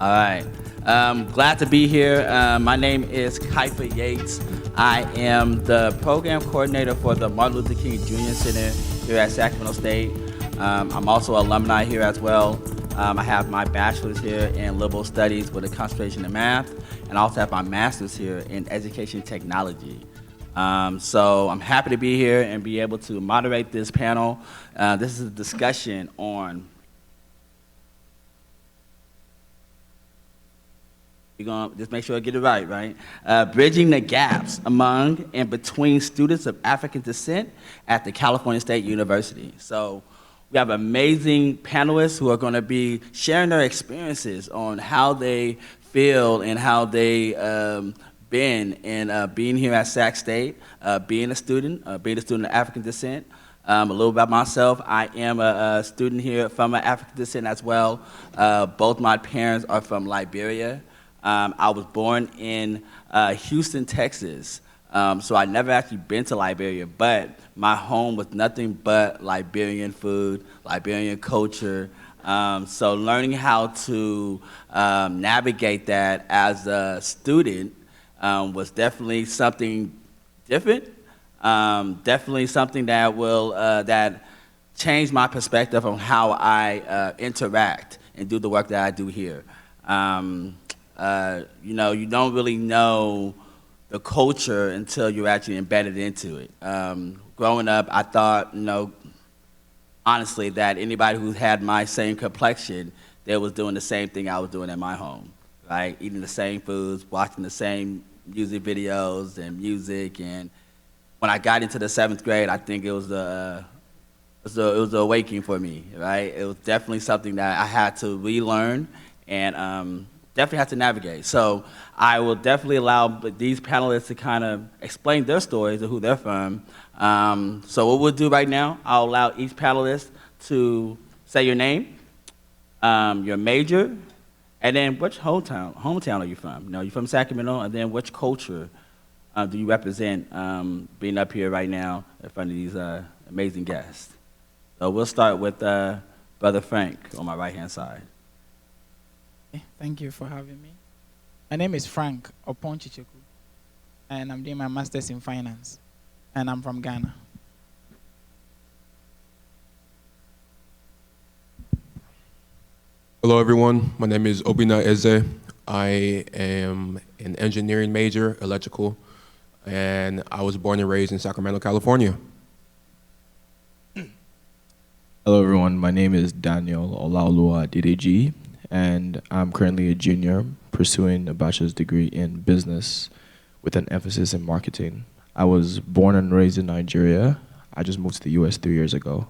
All right. Glad to be here. My name is Kaifa Yates. I am the program coordinator for the Martin Luther King Jr. Center here at Sacramento State. I'm also an alumni here as well. I have my bachelor's here in liberal studies with a concentration in math, and I also have my master's here in education technology. So I'm happy to be here and be able to moderate this panel. This is a discussion on you're gonna just make sure I get it right? Bridging the gaps among and between students of African descent at the California State University. So we have amazing panelists who are going to be sharing their experiences on how they feel and how they been in being here at Sac State, being a student of African descent. A little about myself. I am a student here from African descent as well. Both my parents are from Liberia. I was born in Houston, Texas, so I never actually been to Liberia, but my home was nothing but Liberian food, Liberian culture, so learning how to navigate that as a student was definitely something different, definitely something that will that changed my perspective on how I interact and do the work that I do here. You don't really know the culture until you're actually embedded into it. Growing up, I thought, honestly, that anybody who had my same complexion, they was doing the same thing I was doing at my home, right? Eating the same foods, watching the same music videos and music. And when I got into the 7th grade, I think it was an awakening for me, right? It was definitely something that I had to relearn and definitely have to navigate. So I will definitely allow these panelists to kind of explain their stories of who they're from. So what we'll do right now, I'll allow each panelist to say your name, your major, and then which hometown are you from? You're from Sacramento, and then which culture do you represent being up here right now in front of these amazing guests? So we'll start with Brother Frank on my right-hand side. Thank you for having me. My name is Frank Oponchicheku, and I'm doing my master's in finance, and I'm from Ghana. Hello, everyone. My name is Obina Eze. I am an engineering major, electrical, and I was born and raised in Sacramento, California. Hello, everyone. My name is Daniel Olaoluwa Dideji, and I'm currently a junior pursuing a bachelor's degree in business with an emphasis in marketing. I was born and raised in Nigeria. I just moved to the US 3 years ago.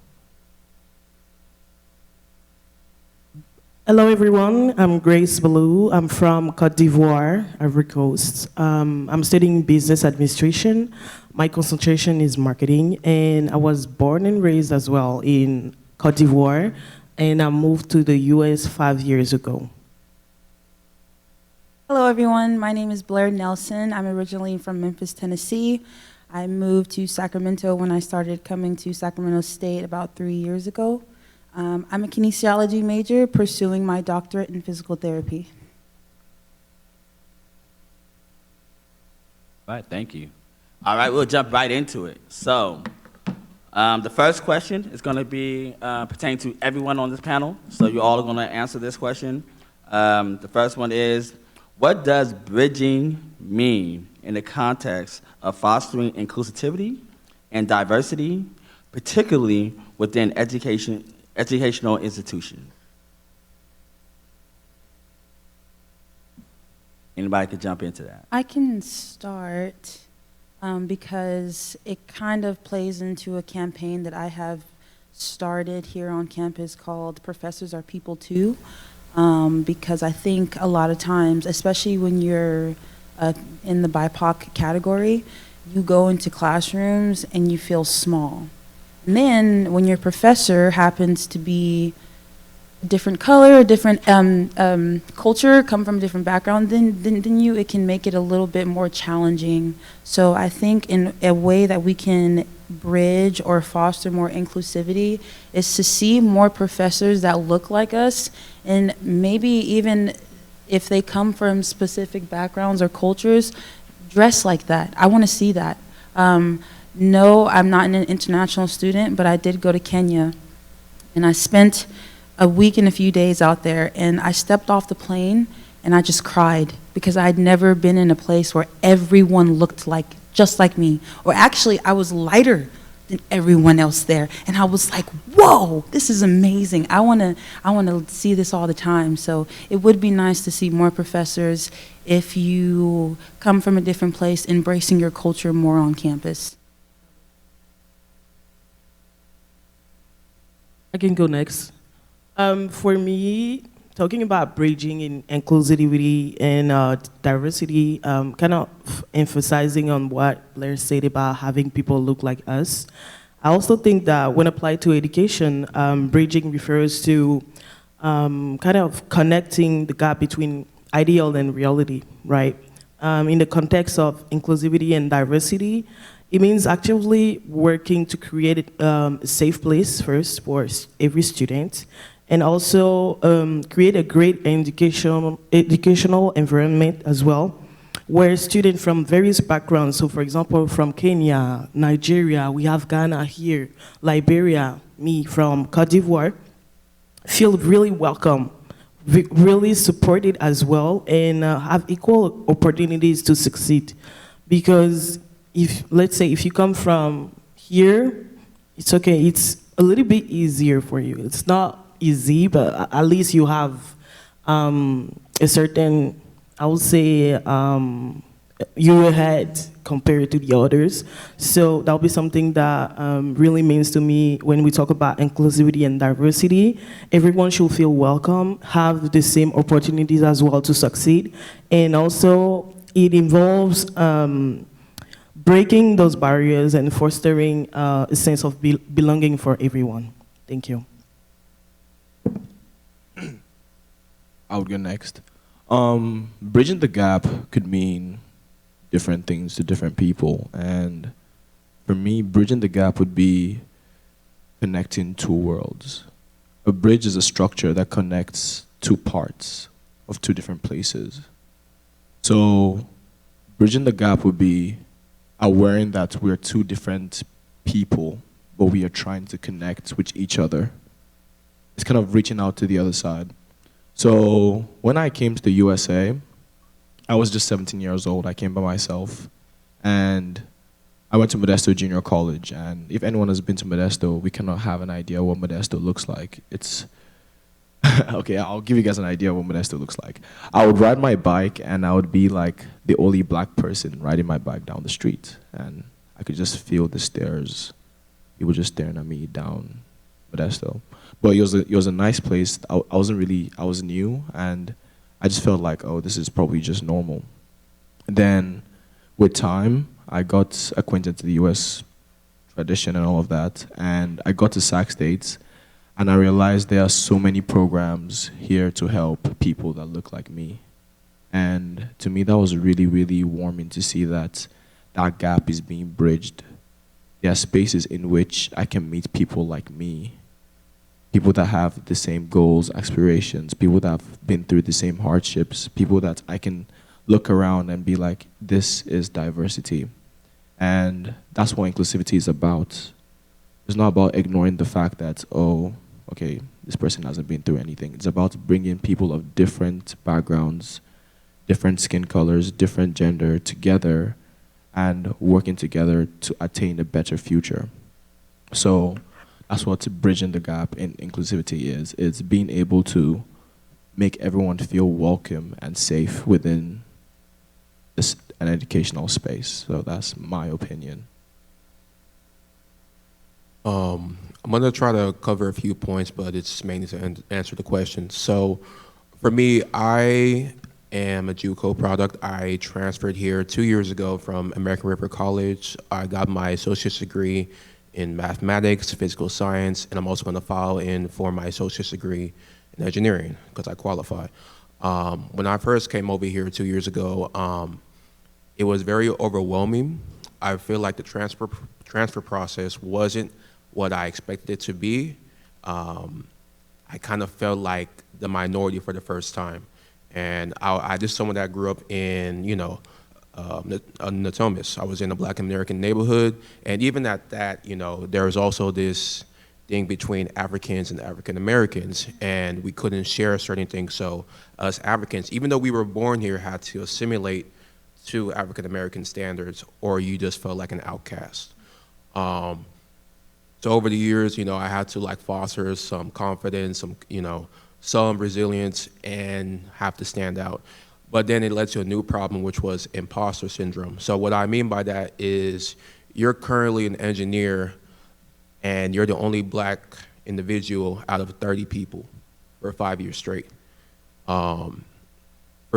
Hello, everyone. I'm Grace Balou. I'm from Côte d'Ivoire, Ivory Coast. I'm studying business administration. My concentration is marketing, and I was born and raised as well in Côte d'Ivoire, and I moved to the US 5 years ago. Hello, everyone. My name is Blair Nelson. I'm originally from Memphis, Tennessee. I moved to Sacramento when I started coming to Sacramento State about 3 years ago. I'm a kinesiology major pursuing my doctorate in physical therapy. All right, thank you. All right, we'll jump right into it. So, the first question is going to be pertaining to everyone on this panel. So you all are going to answer this question. The first one is, what does bridging mean in the context of fostering inclusivity and diversity, particularly within educational institutions? Anybody could jump into that. I can start because it kind of plays into a campaign that I have started here on campus called Professors Are People Too, because I think a lot of times, especially when you're in the BIPOC category, you go into classrooms and you feel small. And then when your professor happens to be a different color, a different culture, come from a different background than you, it can make it a little bit more challenging. So I think in a way that we can bridge or foster more inclusivity is to see more professors that look like us, and maybe even if they come from specific backgrounds or cultures, dress like that. I want to see that. No, I'm not an international student, but I did go to Kenya, and I spent a week and a few days out there, and I stepped off the plane and I just cried because I'd never been in a place where everyone looked like just like me, or actually I was lighter than everyone else there, and I was like, whoa, this is amazing. I want to see this all the time. So it would be nice to see more professors, if you come from a different place, embracing your culture more on campus. I can go next. For me, talking about bridging in inclusivity and diversity, kind of emphasizing on what Blair said about having people look like us. I also think that when applied to education, bridging refers to kind of connecting the gap between ideal and reality, right? In the context of inclusivity and diversity, it means actively working to create a safe place first for every student, and also create a great educational environment as well, where students from various backgrounds, so for example, from Kenya, Nigeria, we have Ghana here, Liberia, me from Cote d'Ivoire, feel really welcome, really supported as well, and have equal opportunities to succeed. Because if, let's say, if you come from here, it's okay, it's a little bit easier for you. It's not easy, but at least you have a certain, I would say, you're ahead compared to the others. So that'll be something that really means to me when we talk about inclusivity and diversity. Everyone should feel welcome, have the same opportunities as well to succeed. And also, it involves breaking those barriers and fostering a sense of belonging for everyone. Thank you. I would go next. Bridging the gap could mean different things to different people. And for me, bridging the gap would be connecting two worlds. A bridge is a structure that connects two parts of two different places. So bridging the gap would be aware that we're two different people, but we are trying to connect with each other. It's kind of reaching out to the other side. So when I came to the USA, I was just 17 years old. I came by myself, and I went to Modesto Junior College. And if anyone has been to Modesto, we cannot have an idea what Modesto looks like. It's okay, I'll give you guys an idea of what Modesto looks like. I would ride my bike, and I would be like the only black person riding my bike down the street. And I could just feel the stares. People just staring at me down Modesto. But it was a nice place. I was new, and I just felt like, oh, this is probably just normal. And then with time, I got acquainted to the US tradition and all of that, and I got to Sac States, and I realized there are so many programs here to help people that look like me. And to me, that was really, really warming to see that that gap is being bridged. There are spaces in which I can meet people like me, people that have the same goals, aspirations, people that have been through the same hardships, people that I can look around and be like, this is diversity. And that's what inclusivity is about. It's not about ignoring the fact that, oh, okay, this person hasn't been through anything. It's about bringing people of different backgrounds, different skin colors, different gender together and working together to attain a better future. So that's what bridging the gap in inclusivity is. It's being able to make everyone feel welcome and safe within an educational space. So that's my opinion. I'm going to try to cover a few points, but it's mainly to answer the question. So for me, I am a JUCO product. I transferred here 2 years ago from American River College. I got my associate's degree in mathematics, physical science, and I'm also going to file in for my associate's degree in engineering because I qualify. When I first came over here 2 years ago, it was very overwhelming. I feel like the transfer process wasn't what I expected it to be. I kind of felt like the minority for the first time. And I just someone that grew up in, Natomas. I was in a Black American neighborhood, and even at that, there was also this thing between Africans and African Americans, and we couldn't share certain things. So us Africans, even though we were born here, had to assimilate to African American standards, or you just felt like an outcast. So over the years, I had to like foster some confidence, some resilience, and have to stand out. But then it led to a new problem, which was imposter syndrome. So what I mean by that is you're currently an engineer and you're the only Black individual out of 30 people for 5 years straight. For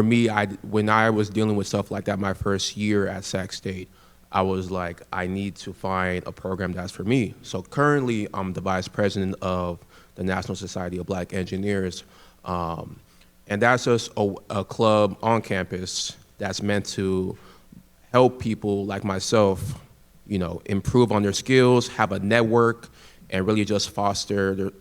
me, when I was dealing with stuff like that my first year at Sac State, I was like, I need to find a program that's for me. So currently, I'm the vice president of the National Society of Black Engineers. And that's just a club on campus that's meant to help people like myself, improve on their skills, have a network, and really just foster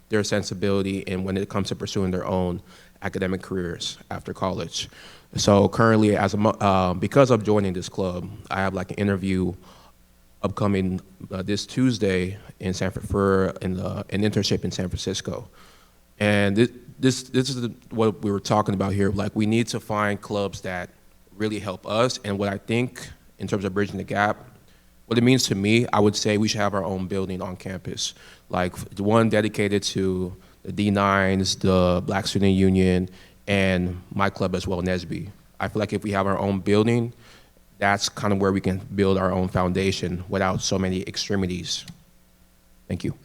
their sensibility and when it comes to pursuing their own academic careers after college. So currently, because of joining this club, I have like an interview upcoming this Tuesday for an internship in San Francisco. And this is what we were talking about here. Like, we need to find clubs that really help us. And what I think in terms of bridging the gap, what it means to me, I would say we should have our own building on campus, like the one dedicated to the D9s, the Black Student Union, and my club as well, NSB. I feel like if we have our own building, that's kind of where we can build our own foundation without so many extremities. Thank you.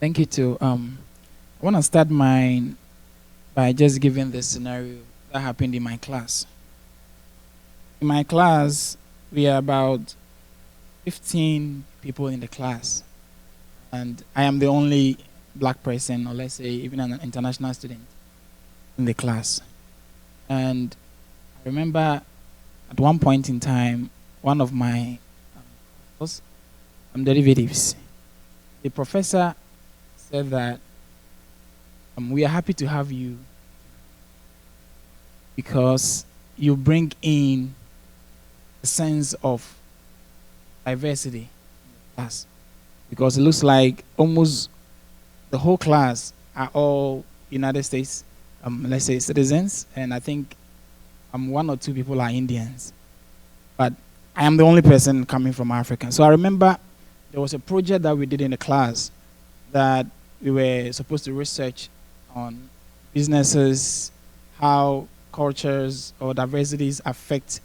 Thank you too. I want to start mine by just giving the scenario that happened in my class. In my class, we are about 15 people in the class, and I am the only Black person, or let's say even an international student in the class. And I remember at one point in time, one of my derivatives, the professor said that we are happy to have you because you bring in a sense of diversity in the class. Because it looks like almost the whole class are all United States, let's say, citizens, and I think one or two people are Indians. But I am the only person coming from Africa. So I remember there was a project that we did in the class that we were supposed to research on businesses, how cultures or diversities affect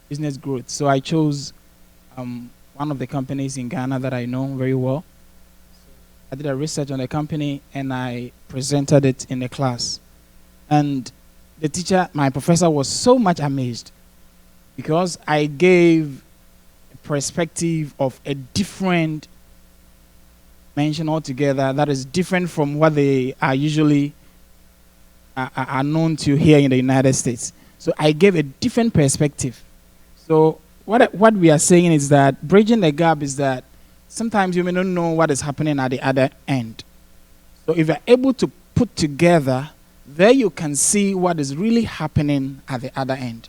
business growth. So I chose one of the companies in Ghana that I know very well. I did a research on the company and I presented it in the class. And the teacher, my professor, was so much amazed because I gave a perspective of a different mention altogether that is different from what they are usually are known to here in the United States. So I gave a different perspective. So what we are saying is that bridging the gap is that sometimes you may not know what is happening at the other end. So if you're able to put together, there you can see what is really happening at the other end.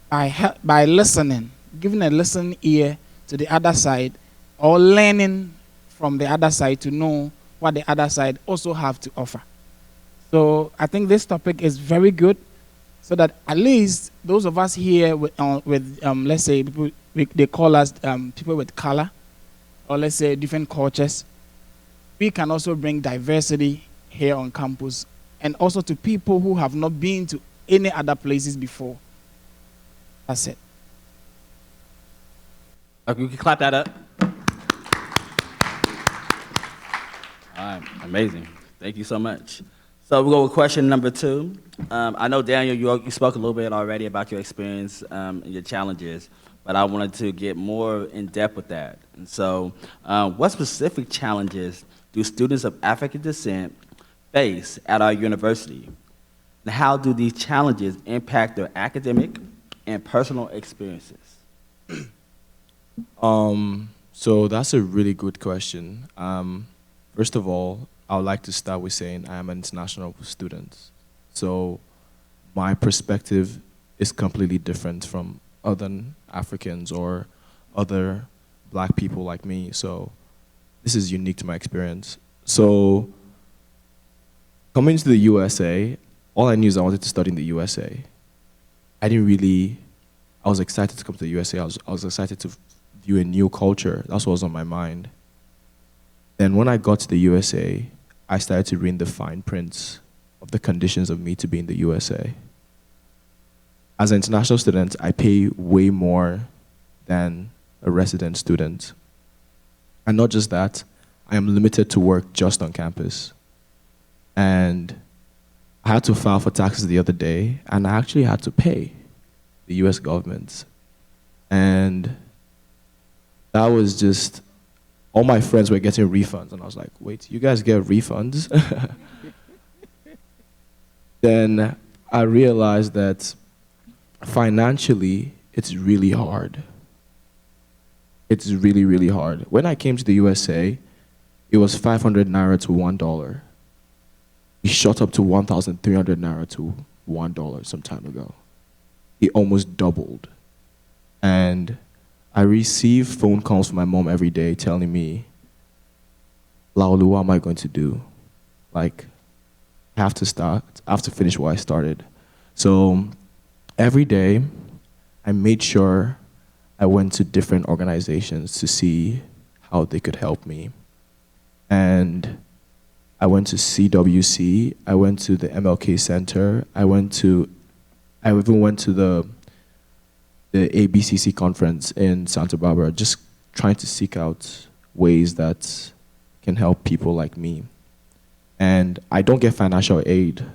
By listening, giving a listening ear to the other side, or learning from the other side to know what the other side also have to offer. So I think this topic is very good, so that at least those of us here with let's say, people, they call us people with color, or let's say different cultures, we can also bring diversity here on campus, and also to people who have not been to any other places before. That's it. Okay, we can clap that up. All right, amazing. Thank you so much. So we'll go with question number 2. I know, Daniel, you spoke a little bit already about your experience and your challenges, but I wanted to get more in depth with that. And so what specific challenges do students of African descent face at our university? And how do these challenges impact their academic and personal experiences? So that's a really good question. First of all, I would like to start with saying I am an international student. So my perspective is completely different from other Africans or other black people like me. So this is unique to my experience. So coming to the USA, all I knew is I wanted to study in the USA. I was excited to come to the USA. I was excited to view a new culture. That's what was on my mind. Then when I got to the USA, I started to read the fine prints of the conditions of me to be in the USA. As an international student, I pay way more than a resident student. And not just that, I am limited to work just on campus. And I had to file for taxes the other day, and I actually had to pay the US government. And that was just, all my friends were getting refunds, and I was like, wait, you guys get refunds? Then I realized that financially, it's really hard. It's really, really hard. When I came to the USA, it was 500 naira to $1. It shot up to 1,300 naira to $1 some time ago. It almost doubled. And I receive phone calls from my mom every day telling me, Laolu, what am I going to do? Like, I have to finish what I started. So every day, I made sure I went to different organizations to see how they could help me. And I went to CWC, I went to the MLK Center, I even went to the ABCC conference in Santa Barbara, just trying to seek out ways that can help people like me. And I don't get financial aid.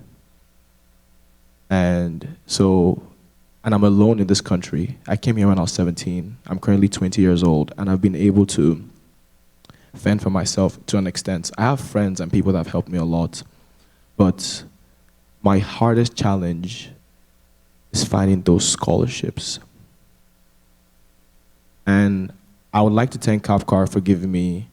And I'm alone in this country. I came here when I was 17. I'm currently 20 years old, and I've been able to fend for myself to an extent. I have friends and people that have helped me a lot, but my hardest challenge is finding those scholarships. And I would like to thank Kapkar for giving me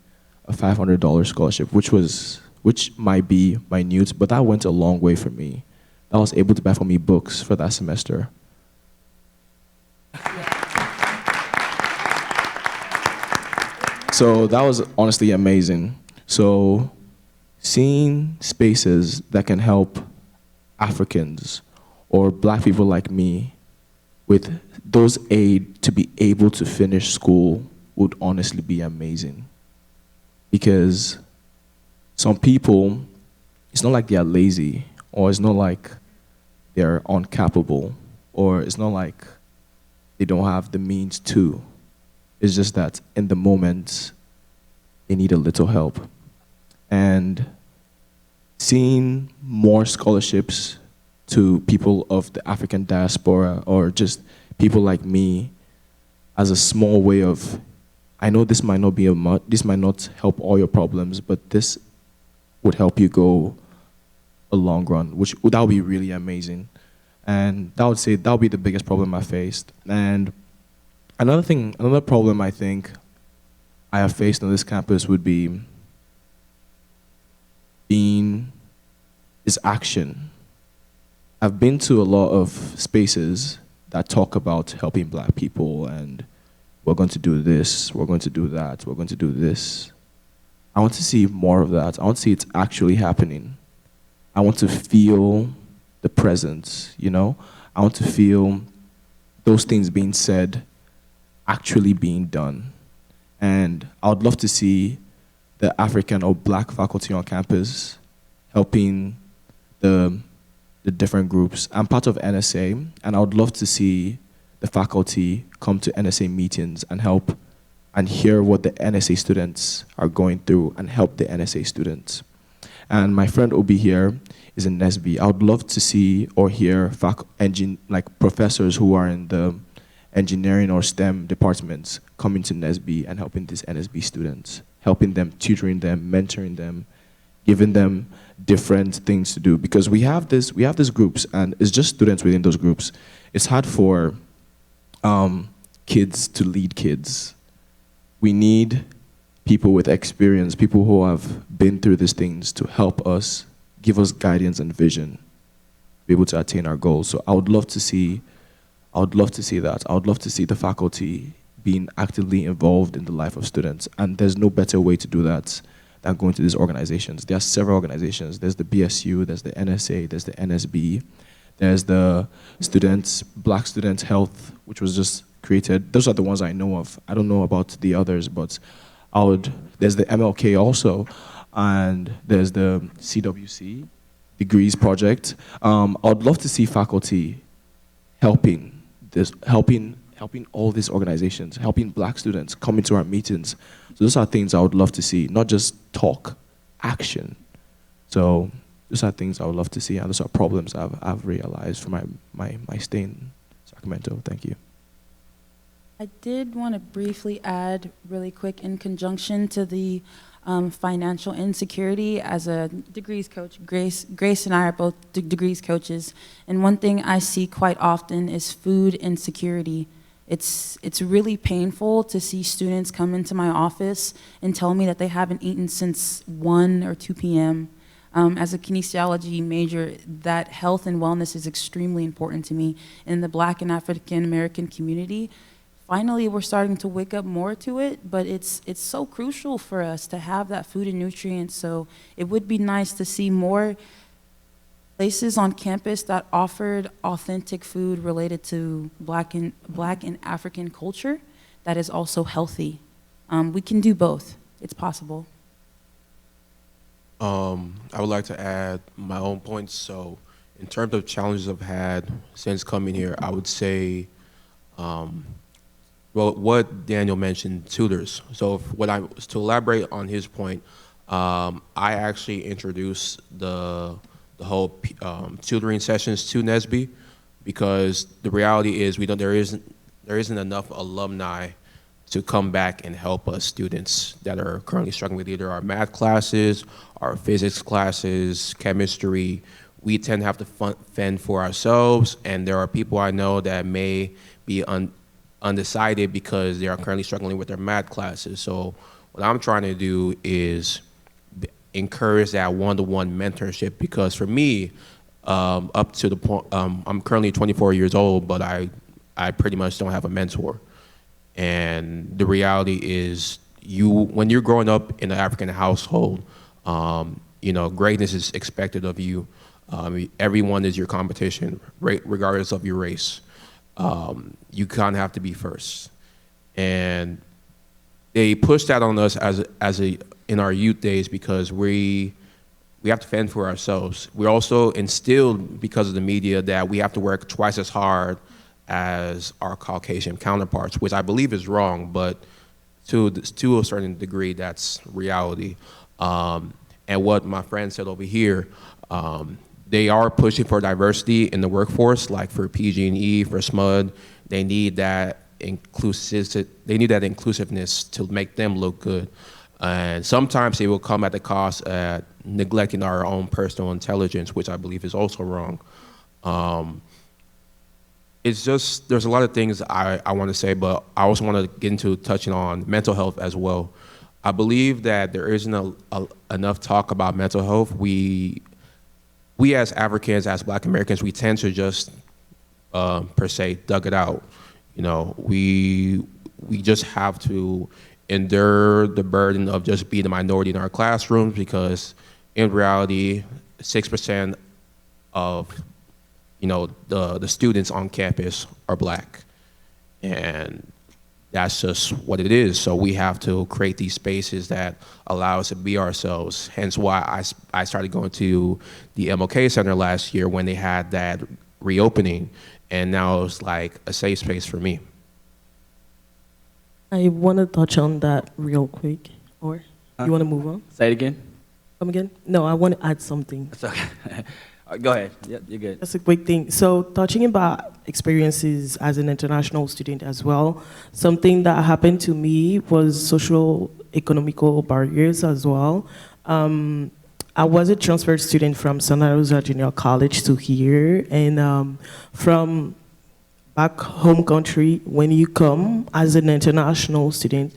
a $500 scholarship, which might be minute, but that went a long way for me. I was able to buy for me books for that semester. So that was honestly amazing. So seeing spaces that can help Africans or black people like me with those aid to be able to finish school would honestly be amazing. Because some people, it's not like they are lazy, or it's not like they're incapable, or it's not like they don't have the means to. It's just that in the moment, they need a little help. And seeing more scholarships to people of the African diaspora, or just people like me, as a small way of, I know this might not help all your problems, but this would help you go a long run, that would be really amazing. And that would be the biggest problem I faced. And another problem I think I have faced on this campus would be action. I've been to a lot of spaces that talk about helping black people, and we're going to do this, we're going to do that, we're going to do this. I want to see more of that. I want to see it actually happening. I want to feel the presence, you know? I want to feel those things being said actually being done. And I would love to see the African or black faculty on campus helping the different groups. I'm part of NSA, and I would love to see the faculty come to NSA meetings and help and hear what the NSA students are going through and help the NSA students. And my friend Obi here is in NSB. I would love to see or hear professors who are in the engineering or STEM departments coming to NSB and helping these NSB students, helping them, tutoring them, mentoring them, giving them different things to do. Because we have these groups, and it's just students within those groups. It's hard for kids to lead kids. We need people with experience, people who have been through these things to help us, give us guidance and vision, be able to attain our goals. So I would love to see that. I would love to see the faculty being actively involved in the life of students. And there's no better way to do that than going to these organizations. There are several organizations. There's the BSU, there's the NSA, there's the NSB, there's the Black Students Health, which was just created. Those are the ones I know of. I don't know about the others, but there's the MLK also, and there's the CWC, Degrees Project. I would love to see faculty helping all these organizations, helping Black students come into our meetings. So those are things I would love to see, not just talk, action. So those are things I would love to see, and those are problems I've realized from my stay in Sacramento. Thank you. I did want to briefly add really quick in conjunction to the financial insecurity. As a degrees coach, Grace and I are both degrees coaches, and one thing I see quite often is food insecurity. It's really painful to see students come into my office and tell me that they haven't eaten since 1 or 2 p.m. As a kinesiology major, that health and wellness is extremely important to me. In the Black and African American community, finally we're starting to wake up more to it, but it's so crucial for us to have that food and nutrients. So it would be nice to see more places on campus that offered authentic food related to Black and African culture that is also healthy. We can do both. It's possible. I would like to add my own points. So in terms of challenges I've had since coming here, I would say, well, what Daniel mentioned, tutors. So to elaborate on his point, I actually introduced the whole tutoring sessions to NSB, because the reality is there isn't enough alumni to come back and help us students that are currently struggling with either our math classes, our physics classes, chemistry. We tend to have to fend for ourselves, and there are people I know that may be undecided because they are currently struggling with their math classes. So what I'm trying to do is encourage that one-to-one mentorship, because for me, up to the point, I'm currently 24 years old, but I pretty much don't have a mentor. And the reality is, when you're growing up in an African household, greatness is expected of you. Everyone is your competition, regardless of your race. You kind of have to be first. And they push that on us in our youth days, because we have to fend for ourselves. We're also instilled, because of the media, that we have to work twice as hard as our Caucasian counterparts, which I believe is wrong, but to a certain degree, that's reality. And what my friend said over here, they are pushing for diversity in the workforce, like for PG&E, for SMUD. They need that inclusiveness to make them look good. And sometimes it will come at the cost of neglecting our own personal intelligence, which I believe is also wrong. It's just, there's a lot of things I want to say, but I also want to get into touching on mental health as well. I believe that there isn't enough talk about mental health. We as Africans, as Black Americans, we tend to just, per se, dug it out. We just have to endure the burden of just being a minority in our classrooms, because in reality, 6% of the students on campus are Black, and that's just what it is. So we have to create these spaces that allow us to be ourselves. Hence why I started going to the MLK Center last year when they had that reopening, and now it's like a safe space for me. I want to touch on that real quick. Or you want to move on? Say it again. Come again? No, I want to add something. That's okay. Go ahead. Yep, you're good. That's a quick thing. So touching about experiences as an international student as well, something that happened to me was social economical barriers as well. I was a transfer student from Santa Rosa Junior College to here, and from back home country, when you come as an international student,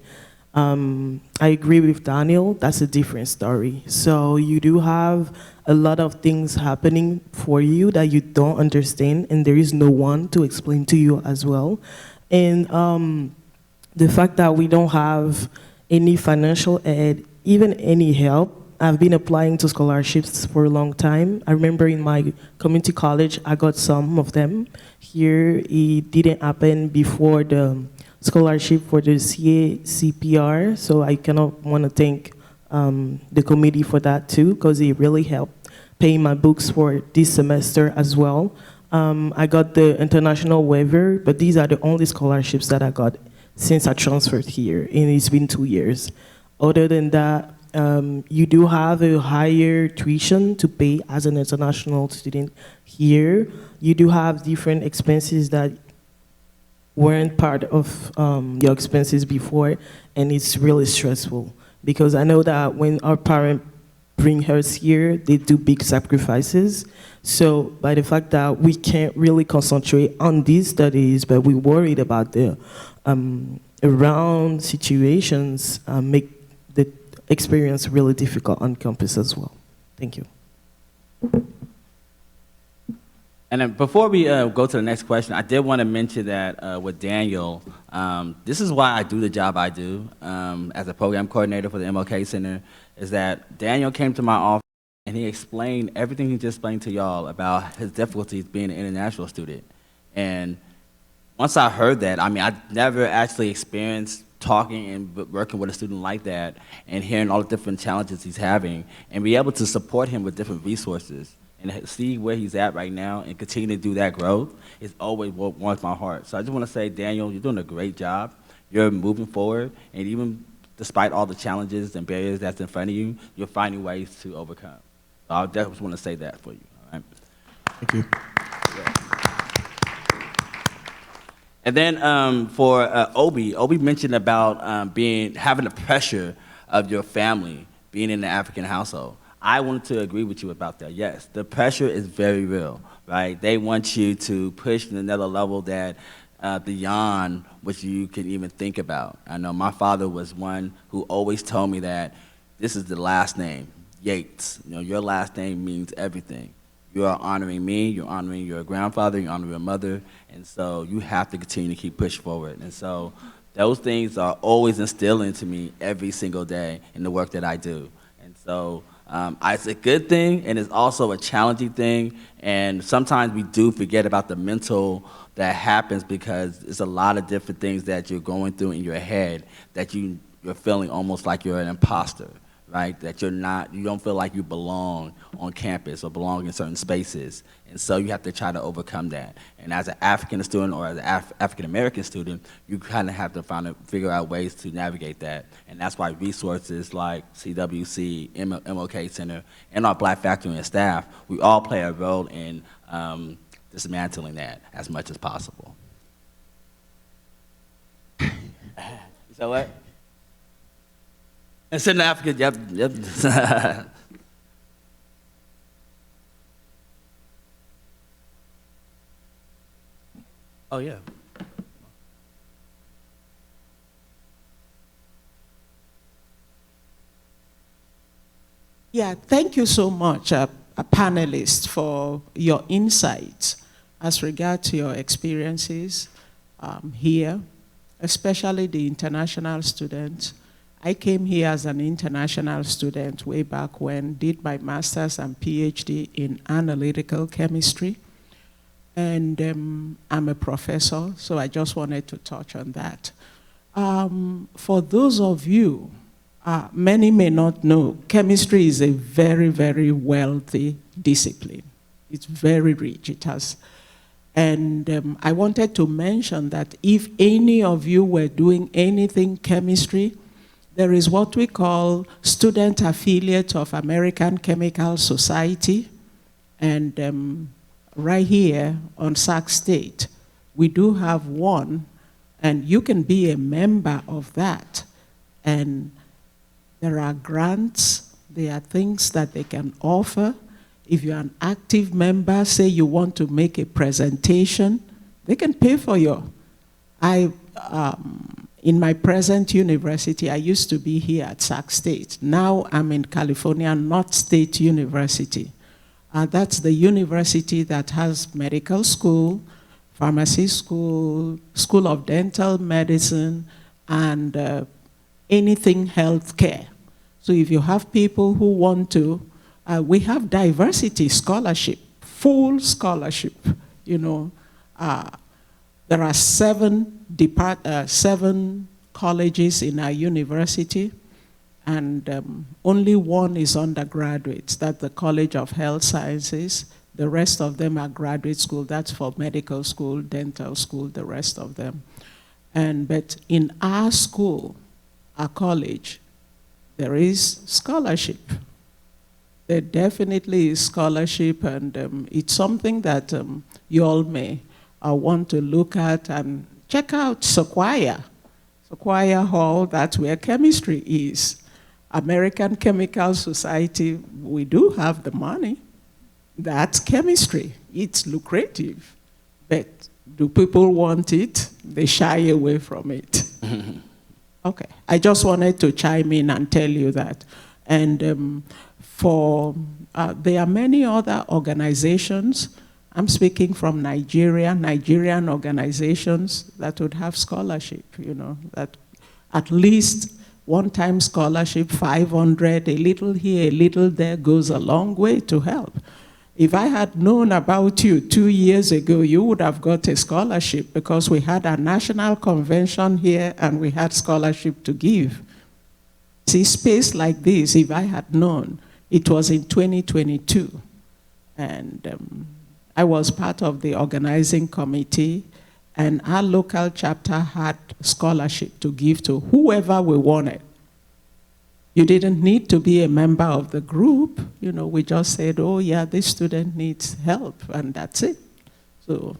I agree with Daniel, that's a different story. So you do have a lot of things happening for you that you don't understand, and there is no one to explain to you as well. And the fact that we don't have any financial aid, even any help. I've been applying to scholarships for a long time. I remember in my community college, I got some of them. Here, it didn't happen before the scholarship for the CA CPR, so I kind of want to thank the committee for that too, because it really helped pay my books for this semester as well. I got the international waiver, but these are the only scholarships that I got since I transferred here, and it's been 2 years. Other than that, you do have a higher tuition to pay as an international student here. You do have different expenses that weren't part of your expenses before, and it's really stressful. Because I know that when our parents bring us here, they do big sacrifices. So by the fact that we can't really concentrate on these studies, but we're worried about the around situations, make the experience really difficult on campus as well. Thank you. And then before we go to the next question, I did want to mention that with Daniel, this is why I do the job I do as a program coordinator for the MLK Center, is that Daniel came to my office and he explained everything he just explained to y'all about his difficulties being an international student. And once I heard that, I mean, I never actually experienced talking and working with a student like that and hearing all the different challenges he's having and be able to support him with different resources and see where he's at right now and continue to do that growth is always what warms my heart. So I just want to say, Daniel, you're doing a great job. You're moving forward, and even despite all the challenges and barriers that's in front of you, you're finding ways to overcome. So I definitely want to say that for you. All right? Thank you. And then for Obi mentioned about having the pressure of your family being in the African household. I wanted to agree with you about that. Yes, the pressure is very real, right? They want you to push to another level that beyond what you can even think about. I know my father was one who always told me that this is the last name, Yates. You know, your last name means everything. You are honoring me, you're honoring your grandfather, you're honoring your mother, and so you have to continue to keep pushing forward. And so those things are always instilled into me every single day in the work that I do. And so it's a good thing, and it's also a challenging thing, and sometimes we do forget about the mental that happens because it's a lot of different things that you're going through in your head that you're feeling almost like you're an imposter. Right, that you don't feel like you belong on campus or belong in certain spaces. And so you have to try to overcome that. And as an African student or as an African-American student, you kind of have to figure out ways to navigate that. And that's why resources like CWC, MLK Center, and our Black faculty and staff, we all play a role in dismantling that as much as possible. So what? And Central Africa, yep. Oh, yeah. Yeah, thank you so much, panelists, for your insights as regard to your experiences here, especially the international students. I came here as an international student way back when, did my master's and PhD in analytical chemistry. And I'm a professor, so I just wanted to touch on that. For those of you, many may not know, chemistry is a very, very wealthy discipline. It's very rich, it has. And I wanted to mention that if any of you were doing anything chemistry, there is what we call Student Affiliate of American Chemical Society. And right here on Sac State, we do have one, and you can be a member of that. And there are grants, there are things that they can offer. If you're an active member, say you want to make a presentation, they can pay for you. in my present university, I used to be here at Sac State. Now I'm in California North State University. That's the university that has medical school, pharmacy school, school of dental medicine, and anything healthcare. So if you have people who want to, we have diversity scholarship, full scholarship, you know. There are seven colleges in our university, and only one is undergraduates. That's the College of Health Sciences. The rest of them are graduate school. That's for medical school, dental school, the rest of them. But in our school, our college, there is scholarship. There definitely is scholarship, and it's something that you all may want to look at and check out Sequoia. Sequoia Hall, that's where chemistry is. American Chemical Society, we do have the money. That's chemistry. It's lucrative. But do people want it? They shy away from it. Okay, I just wanted to chime in and tell you that. And there are many other organizations. I'm speaking from Nigeria, Nigerian organizations that would have scholarship, you know, that at least one-time scholarship, 500, a little here, a little there, goes a long way to help. If I had known about you 2 years ago, you would have got a scholarship because we had a national convention here and we had scholarship to give. See, space like this, if I had known, it was in 2022. And I was part of the organizing committee, and our local chapter had scholarship to give to whoever we wanted. You didn't need to be a member of the group. You know, we just said, oh yeah, this student needs help, and that's it. So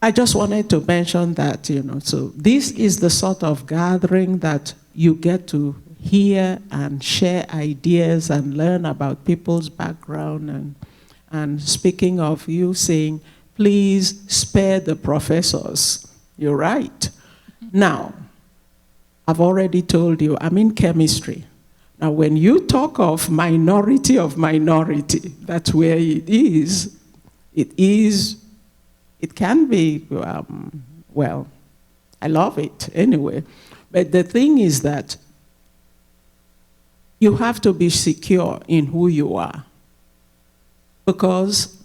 I just wanted to mention that, you know, so this is the sort of gathering that you get to hear and share ideas and learn about people's background. And speaking of you saying, please spare the professors. You're right. Now, I've already told you, I'm in chemistry. Now, when you talk of minority, that's where it is. It can be, well, I love it anyway. But the thing is that you have to be secure in who you are. Because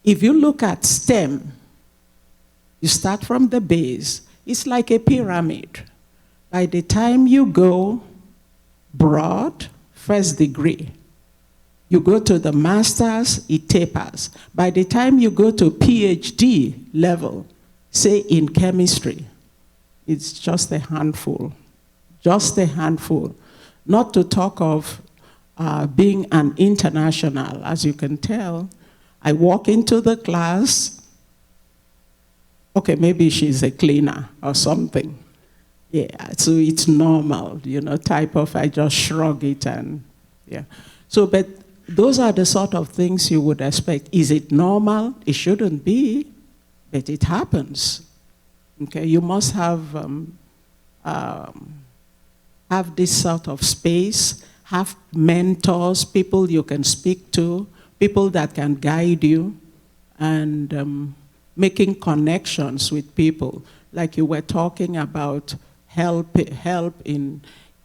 if you look at STEM, you start from the base. It's like a pyramid. By the time you go broad, first degree, you go to the master's, it tapers. By the time you go to PhD level, say in chemistry, it's just a handful. Just a handful. Not to talk of being an international. As you can tell, I walk into the class, okay, maybe she's a cleaner or something. Yeah, so it's normal, you know, type of, I just shrug it and, yeah. So, but those are the sort of things you would expect. Is it normal? It shouldn't be, but it happens. Okay, you must have this sort of space, have mentors, people you can speak to, people that can guide you, and making connections with people. Like you were talking about help in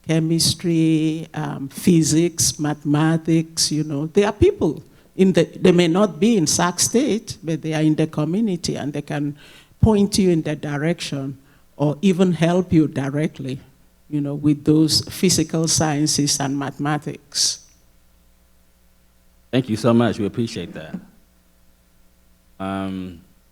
chemistry, physics, mathematics, you know. There are people, they may not be in Sac State, but they are in the community and they can point you in that direction or even help you directly, you know, with those physical sciences and mathematics. Thank you so much. We appreciate that.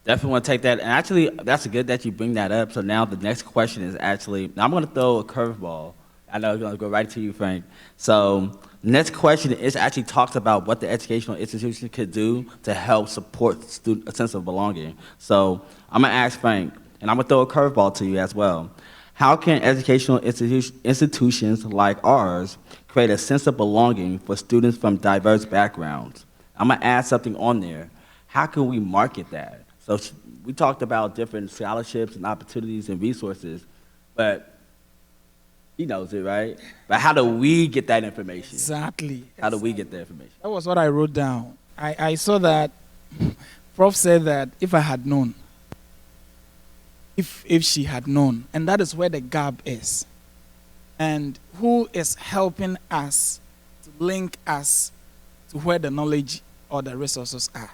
Definitely want to take that. And actually, that's good that you bring that up. So now the next question is actually, now I'm going to throw a curveball. I know I'm going to go right to you, Frank. So the next question is actually talks about what the educational institution could do to help support a sense of belonging. So I'm going to ask Frank, and I'm going to throw a curveball to you as well. How can educational institutions like ours create a sense of belonging for students from diverse backgrounds? I'm going to add something on there. How can we market that? So we talked about different scholarships and opportunities and resources. but he knows it, right? But how do we get that information? Exactly. How do we get that information? That was what I wrote down. I saw that Prof said that if I had known, if she had known, and that is where the gap is. And who is helping us to link us to where the knowledge or the resources are?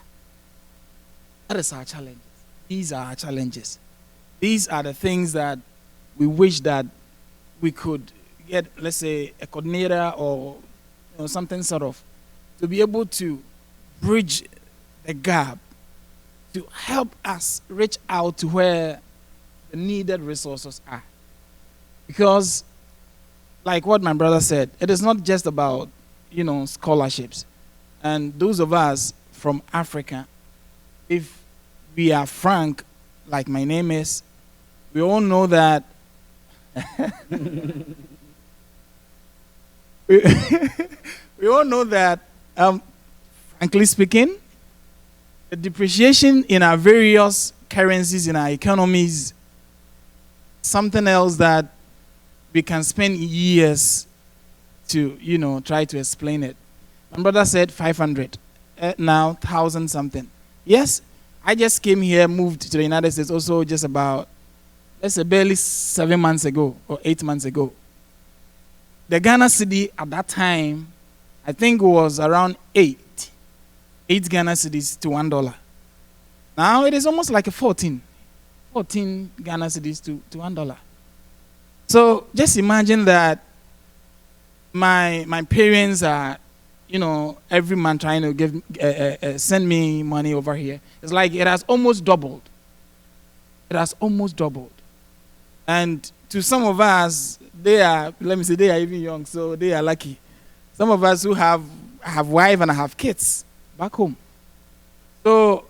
That is our challenge. These are our challenges. These are the things that we wish that we could get, let's say, a coordinator or something sort of, to be able to bridge the gap, to help us reach out to where the needed resources are. Because, like what my brother said, it is not just about, scholarships. And those of us from Africa, if we are frank, like my name is, we all know that we all know that, frankly speaking, the depreciation in our various currencies in our economies, something else that we can spend years to, try to explain it. My brother said 500, now 1,000 something. Yes, I just came here, moved to the United States also just about, let's say, barely 7 months ago or 8 months ago. The Ghana cedi at that time, I think was around 8 Ghana cedis to $1. Now it is almost like a 14 Ghana cedis to $1. So just imagine that my parents are, every month trying to send me money over here. It's like it has almost doubled. It has almost doubled. And to some of us, they are even young, so they are lucky. Some of us who have wife and have kids back home. So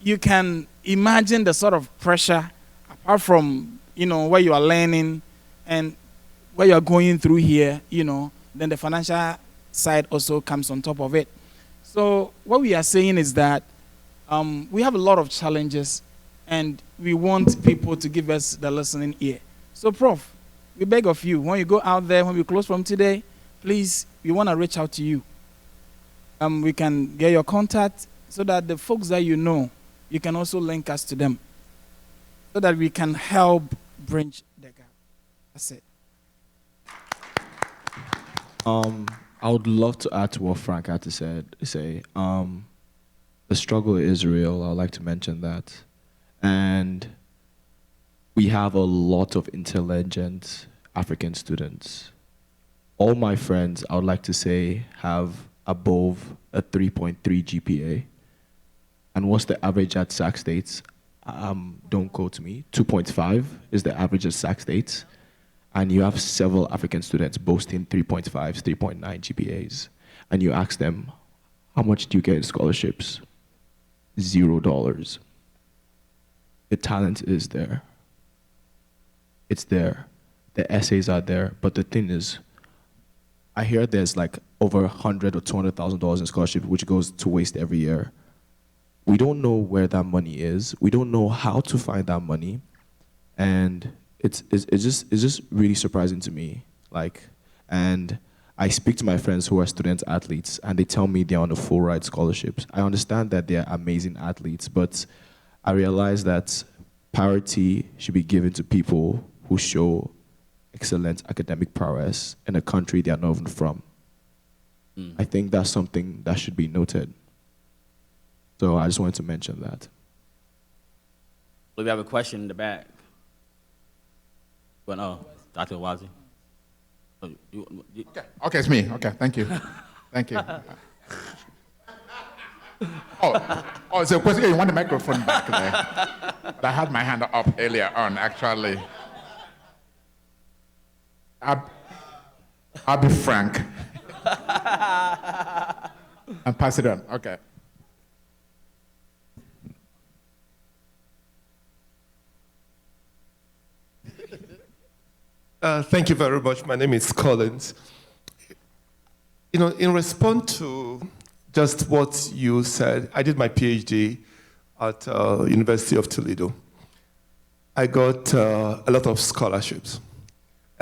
you can imagine the sort of pressure, apart from, where you are learning and where you are going through here, then the financial side also comes on top of it. So what we are saying is that we have a lot of challenges and we want people to give us the listening ear. So Prof, we beg of you, when you go out there, when we close from today, please, we want to reach out to you. We can get your contact so that the folks that you know, you can also link us to them so that we can help bridge the gap. That's it. I would love to add to what Frank had to say. The struggle is real. I would like to mention that. And we have a lot of intelligent African students. All my friends, I would like to say, have above a 3.3 GPA. And what's the average at Sac States? Don't quote me. 2.5 is the average at Sac States. And you have several African students boasting 3.5s, 3.9 GPAs. And you ask them, how much do you get in scholarships? $0. The talent is there. It's there. The essays are there. But the thing is, I hear there's like over $100,000 or $200,000 in scholarship, which goes to waste every year. We don't know where that money is. We don't know how to find that money. And it's just really surprising to me. And I speak to my friends who are student athletes, and they tell me they're on a full ride scholarships. I understand that they're amazing athletes, but I realize that priority should be given to people who show excellent academic prowess in a country they are not even from. I think that's something that should be noted. So I just wanted to mention that. We have a question in the back. Well, Dr. Wazi. Okay, it's me. Okay, thank you. Thank you. It's a question. You want the microphone back there? But I had my hand up earlier on, actually. I'll be frank. And pass it on. Okay. Thank you very much. My name is Collins. In response to just what you said, I did my PhD at University of Toledo. I got a lot of scholarships.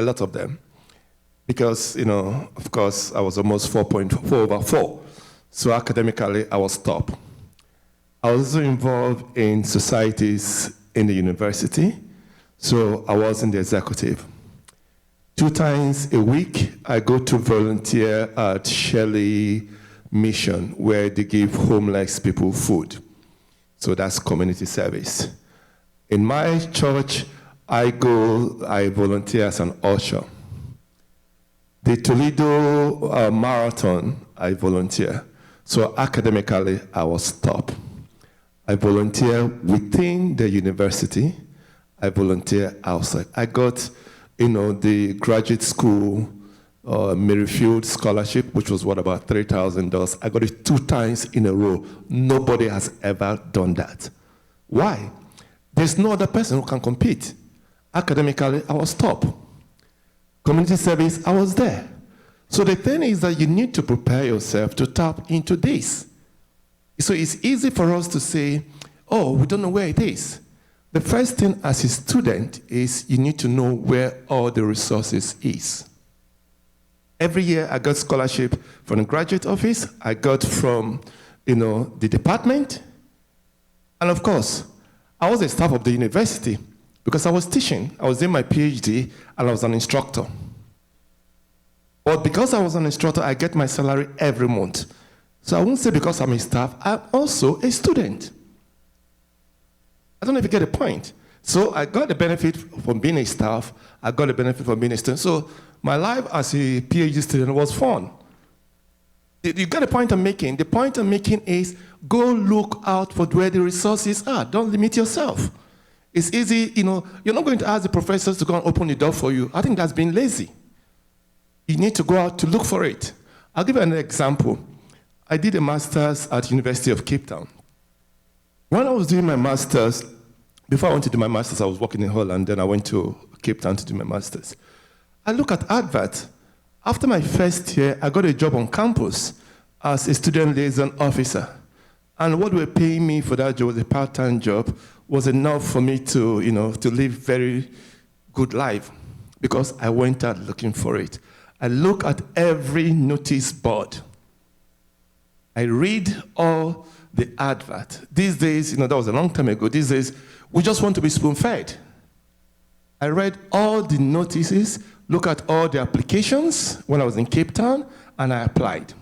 a lot of them. Because, of course, I was almost 4.4 over 4. So academically, I was top. I was also involved in societies in the university. So I was in the executive. 2 times a week, I go to volunteer at Shelley Mission, where they give homeless people food. So that's community service. In my church, I volunteer as an usher. The Toledo Marathon, I volunteer. So academically, I was top. I volunteer within the university. I volunteer outside. I got, the graduate school Merrifield scholarship, which was about $3,000. I got it 2 times in a row. Nobody has ever done that. Why? There's no other person who can compete. Academically, I was top. Community service, I was there. So the thing is that you need to prepare yourself to tap into this. So it's easy for us to say, oh, we don't know where it is. The first thing as a student is you need to know where all the resources is. Every year I got scholarship from the graduate office, I got from the department, and of course, I was a staff of the university. Because I was teaching, I was doing my PhD, and I was an instructor. But because I was an instructor, I get my salary every month. So I won't say because I'm a staff, I'm also a student. I don't know if you get the point. So I got the benefit from being a staff, I got the benefit from being a student. So my life as a PhD student was fun. You get the point I'm making? The point I'm making is go look out for where the resources are. Don't limit yourself. It's easy, you're not going to ask the professors to go and open the door for you. I think that's being lazy. You need to go out to look for it. I'll give you an example. I did a master's at University of Cape Town. When I was doing my master's, before I went to do my master's, I was working in Holland, then I went to Cape Town to do my master's. I look at adverts. After my first year, I got a job on campus as a student liaison officer. And what they were paying me for that job was a part-time job, was enough for me to, to live very good life because I went out looking for it. I look at every notice board. I read all the advert. These days, that was a long time ago. These days, we just want to be spoon-fed. I read all the notices, look at all the applications when I was in Cape Town, and I applied.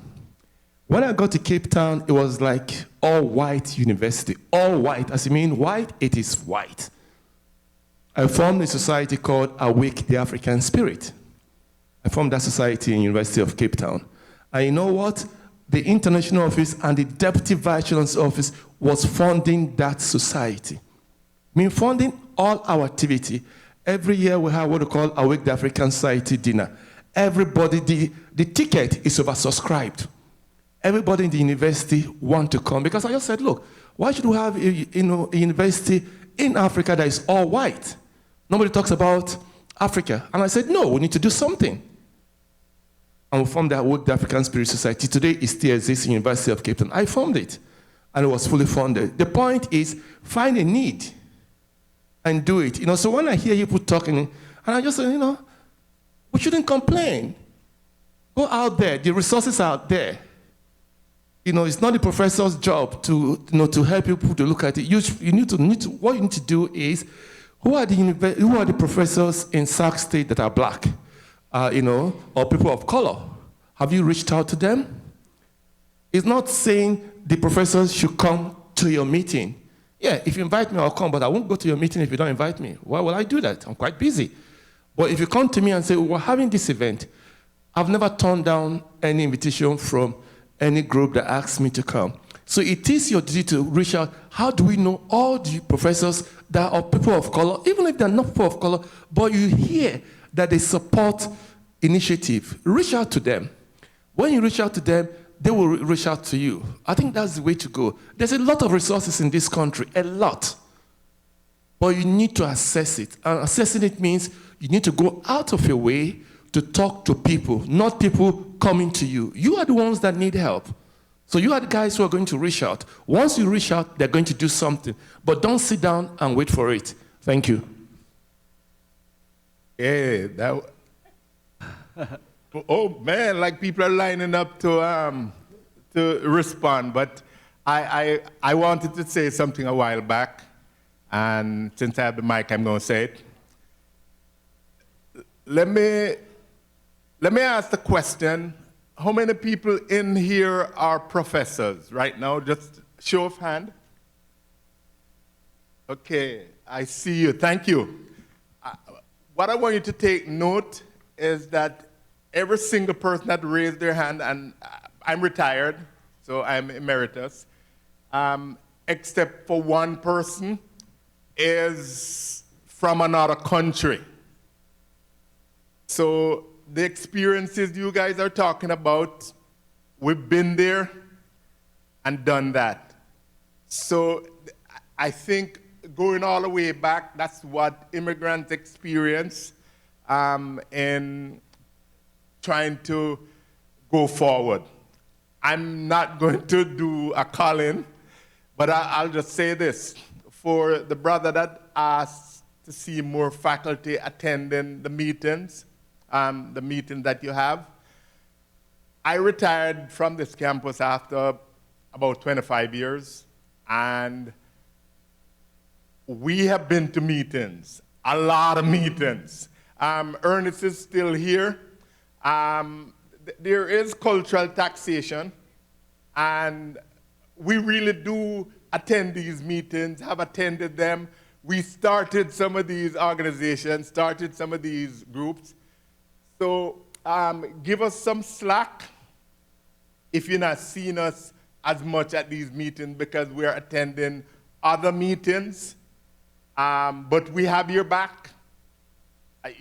When I got to Cape Town, it was like all-white university. All white. As you mean white, it is white. I formed a society called Awake the African Spirit. I formed that society in University of Cape Town. And you know what? The international office and the deputy vice chancellor's office was funding that society. Funding all our activity. Every year we have what we call Awake the African Society dinner. Everybody, the ticket is oversubscribed. Everybody in the university want to come because I just said, look, why should we have a university in Africa that is all white? Nobody talks about Africa. And I said, no, we need to do something. And we formed the Awake the African Spirit Society. Today it still exists in University of Cape Town. I formed it, and it was fully funded. The point is, find a need and do it. So when I hear people talking, and I just say, we shouldn't complain. Go out there. The resources are out there. It's not the professor's job to help people to look at it. What you need to do is, who are the professors in Sac State that are black, or people of color? Have you reached out to them? It's not saying the professors should come to your meeting. Yeah, if you invite me, I'll come, but I won't go to your meeting if you don't invite me. Why will I do that? I'm quite busy. But if you come to me and say, we're having this event, I've never turned down any invitation from any group that asks me to come. So it is your duty to reach out. How do we know all the professors that are people of color, even if they're not people of color, but you hear that they support initiative? Reach out to them. When you reach out to them, they will reach out to you. I think that's the way to go. There's a lot of resources in this country, a lot. But you need to assess it. And assessing it means you need to go out of your way to talk to people, not people coming to you. You are the ones that need help. So you are the guys who are going to reach out. Once you reach out, they're going to do something. But don't sit down and wait for it. Thank you. Yeah, Oh man, like people are lining up to respond, but I wanted to say something a while back, and since I have the mic, I'm going to say it. Let me ask the question: how many people in here are professors right now? Just show of hand. Okay, I see you. Thank you. What I want you to take note is that every single person that raised their hand, and I'm retired, so I'm emeritus, except for one person, is from another country. So the experiences you guys are talking about, we've been there and done that. So I think going all the way back, that's what immigrants experience in trying to go forward. I'm not going to do a call-in, but I'll just say this. For the brother that asked to see more faculty attending the meetings that you have, I retired from this campus after about 25 years, and we have been to meetings, a lot of meetings. Ernest is still here. There is cultural taxation, and we really do attend these meetings, have attended them. We started some of these organizations, started some of these groups. So give us some slack if you're not seeing us as much at these meetings, because we're attending other meetings. But we have your back.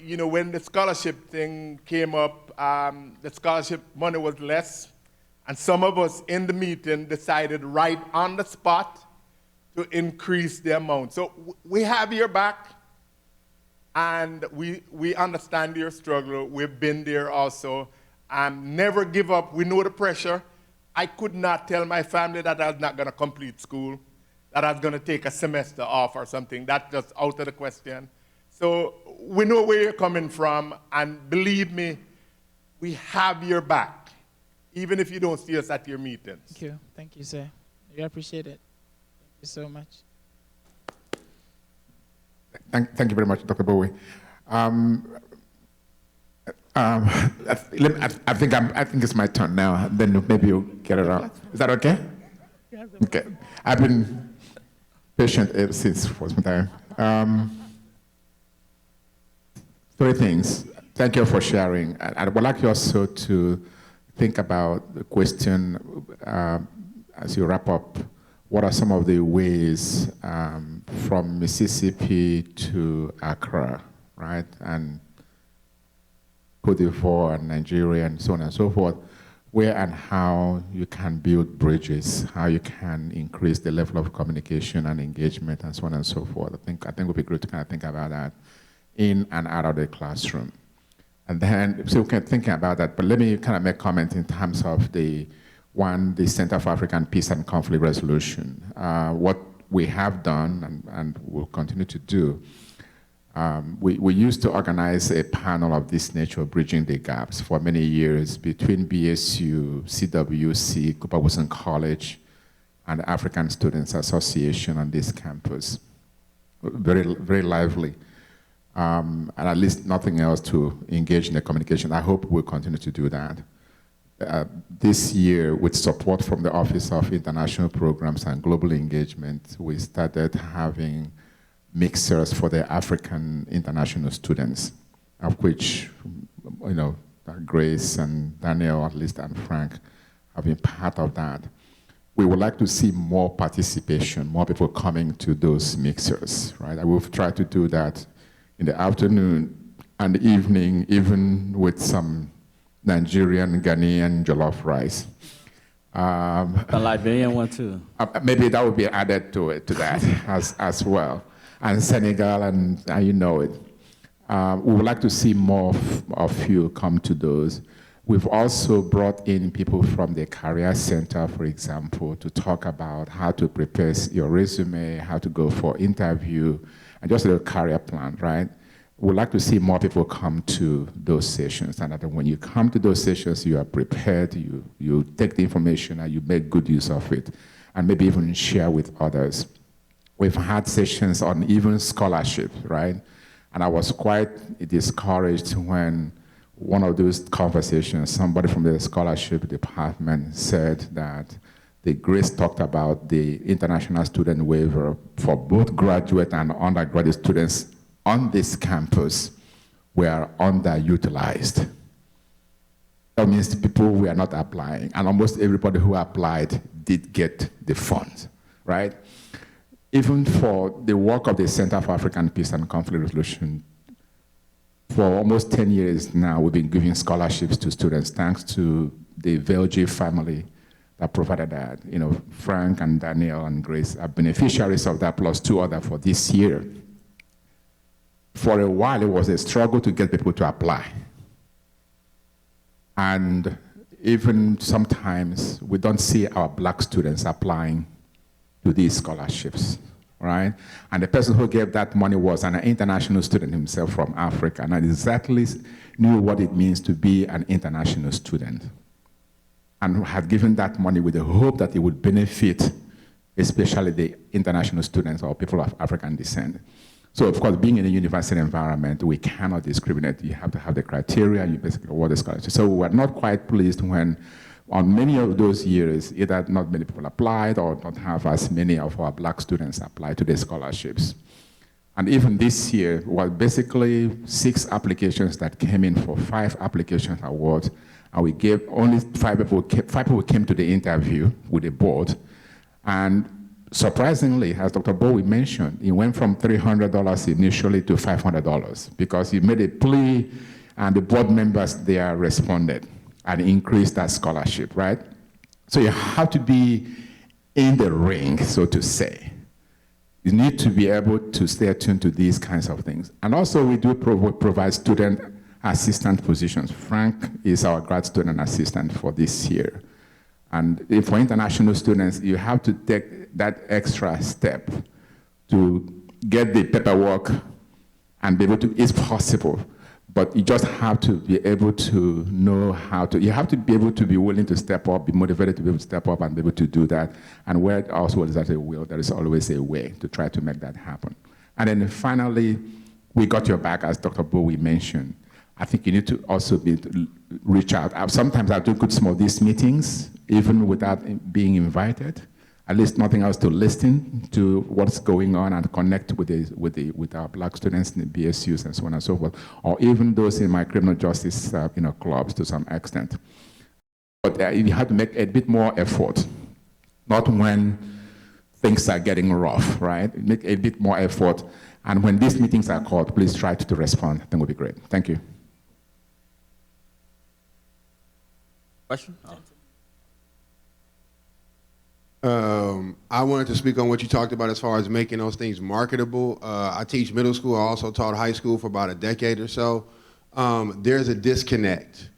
You know, when the scholarship thing came up, the scholarship money was less, and some of us in the meeting decided right on the spot to increase the amount. So we have your back, and we understand your struggle. We've been there also. Never give up. We know the pressure. I could not tell my family that I was not going to complete school, that I was going to take a semester off or something. That's just out of the question. So we know where you're coming from, and believe me, we have your back, even if you don't see us at your meetings. Thank you, sir. We appreciate it. Thank you so much. Thank you very much, Dr. Bowie. I think it's my turn now. Then maybe you'll get it out. Is that okay? Okay. I've been patient ever since for some time. Three things. Thank you for sharing. I would like you also to think about the question as you wrap up. What are some of the ways from Mississippi to Accra, right, and Cote d'Ivoire and Nigeria and so on and so forth, where and how you can build bridges, how you can increase the level of communication and engagement and so on and so forth. I think it would be great to kind of think about that in and out of the classroom. And then, so we can think about that, but let me kind of make comment in terms of the Center for African Peace and Conflict Resolution. What we have done and will continue to do, we used to organize a panel of this nature, bridging the gaps, for many years between BSU, CWC, Cooper Wilson College, and the African Students Association on this campus. Very, very lively. And at least nothing else to engage in the communication. I hope we'll continue to do that. This year, with support from the Office of International Programs and Global Engagement, we started having mixers for the African international students, of which, you know, Grace and Daniel, at least, and Frank have been part of that. We would like to see more participation, more people coming to those mixers, right? And we've tried to do that in the afternoon and the evening, even with some Nigerian, Ghanaian jollof rice. The Liberian one too. Maybe that would be added to that as well. And Senegal, and you know it. We would like to see more of you come to those. We've also brought in people from the Career Center, for example, to talk about how to prepare your resume, how to go for interview, and just a little career plan, right? we'd like to see more people come to those sessions, and that when you come to those sessions, you are prepared, you take the information and you make good use of it, and maybe even share with others. We've had sessions on even scholarship, right? And I was quite discouraged when one of those conversations, somebody from the scholarship department said that the Grace talked about the international student waiver for both graduate and undergraduate students on this campus were underutilized. That means the people who are not applying, and almost everybody who applied did get the funds, right? Even for the work of the Center for African Peace and Conflict Resolution, for almost 10 years now, we've been giving scholarships to students, thanks to the VLG family that provided that. You know, Frank and Daniel and Grace are beneficiaries of that, plus 2 others for this year. For a while, it was a struggle to get people to apply. And even sometimes, we don't see our black students applying to these scholarships, right? And the person who gave that money was an international student himself from Africa, and exactly knew what it means to be an international student, and had given that money with the hope that it would benefit especially the international students or people of African descent. So of course, being in a university environment, we cannot discriminate. You have to have the criteria, you basically award the scholarship. So we were not quite pleased when on many of those years, either not many people applied or not have as many of our black students apply to the scholarships. And even this year, was basically 6 applications that came in for 5 application awards, and we gave only 5 people came to the interview with the board. And surprisingly, as Dr. Bowie mentioned, it went from $300 initially to $500 because he made a plea and the board members there responded and increased that scholarship, right? So you have to be in the ring, so to say. You need to be able to stay attuned to these kinds of things. And also we do provide student assistant positions. Frank is our grad student assistant for this year. And for international students, you have to take that extra step to get the paperwork and be able to, it's possible, but you just have to be able to know how to, you have to be able to be willing to step up, be motivated to be able to step up and be able to do that. And where also is that a will, there is always a way to try to make that happen. And then finally, we got your back, as Dr. Bowie mentioned. I think you need to also reach out. Sometimes I do good small these meetings, even without being invited. At least nothing else to listen to what's going on and connect with our black students in the BSUs and so on and so forth, or even those in my criminal justice clubs to some extent. But you have to make a bit more effort, not when things are getting rough, right? Make a bit more effort, and when these meetings are called, please try to respond. I think it would be great. Thank you. Question? I wanted to speak on what you talked about as far as making those things marketable. I teach middle school. I also taught high school for about a decade or so. There's a disconnect.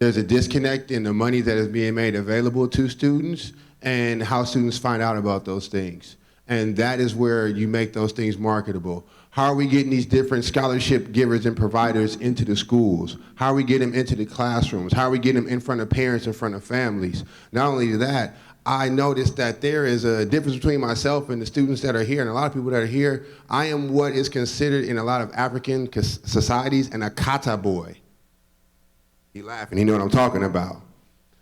There's a disconnect in the money that is being made available to students and how students find out about those things. And that is where you make those things marketable. How are we getting these different scholarship givers and providers into the schools? How are we getting them into the classrooms? How are we getting them in front of parents, in front of families? Not only that, I noticed that there is a difference between myself and the students that are here, and a lot of people that are here. I am what is considered in a lot of African societies an Akata boy. He laughing, he know what I'm talking about.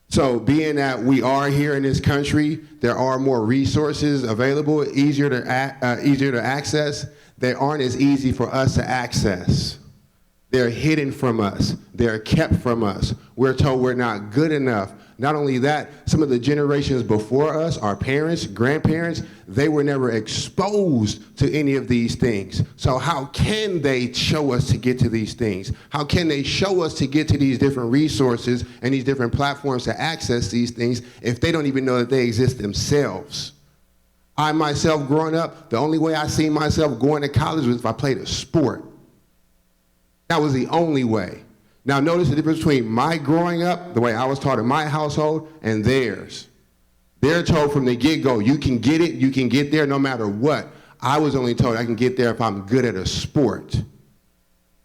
So being that we are here in this country, there are more resources available, easier to access. They aren't as easy for us to access. They're hidden from us. They're kept from us. We're told we're not good enough. Not only that, some of the generations before us, our parents, grandparents, they were never exposed to any of these things. So how can they show us to get to these things? How can they show us to get to these different resources and these different platforms to access these things if they don't even know that they exist themselves? I myself, growing up, the only way I seen myself going to college was if I played a sport. That was the only way. Now notice the difference between my growing up, the way I was taught in my household, and theirs. They're told from the get-go, you can get it, you can get there no matter what. I was only told I can get there if I'm good at a sport.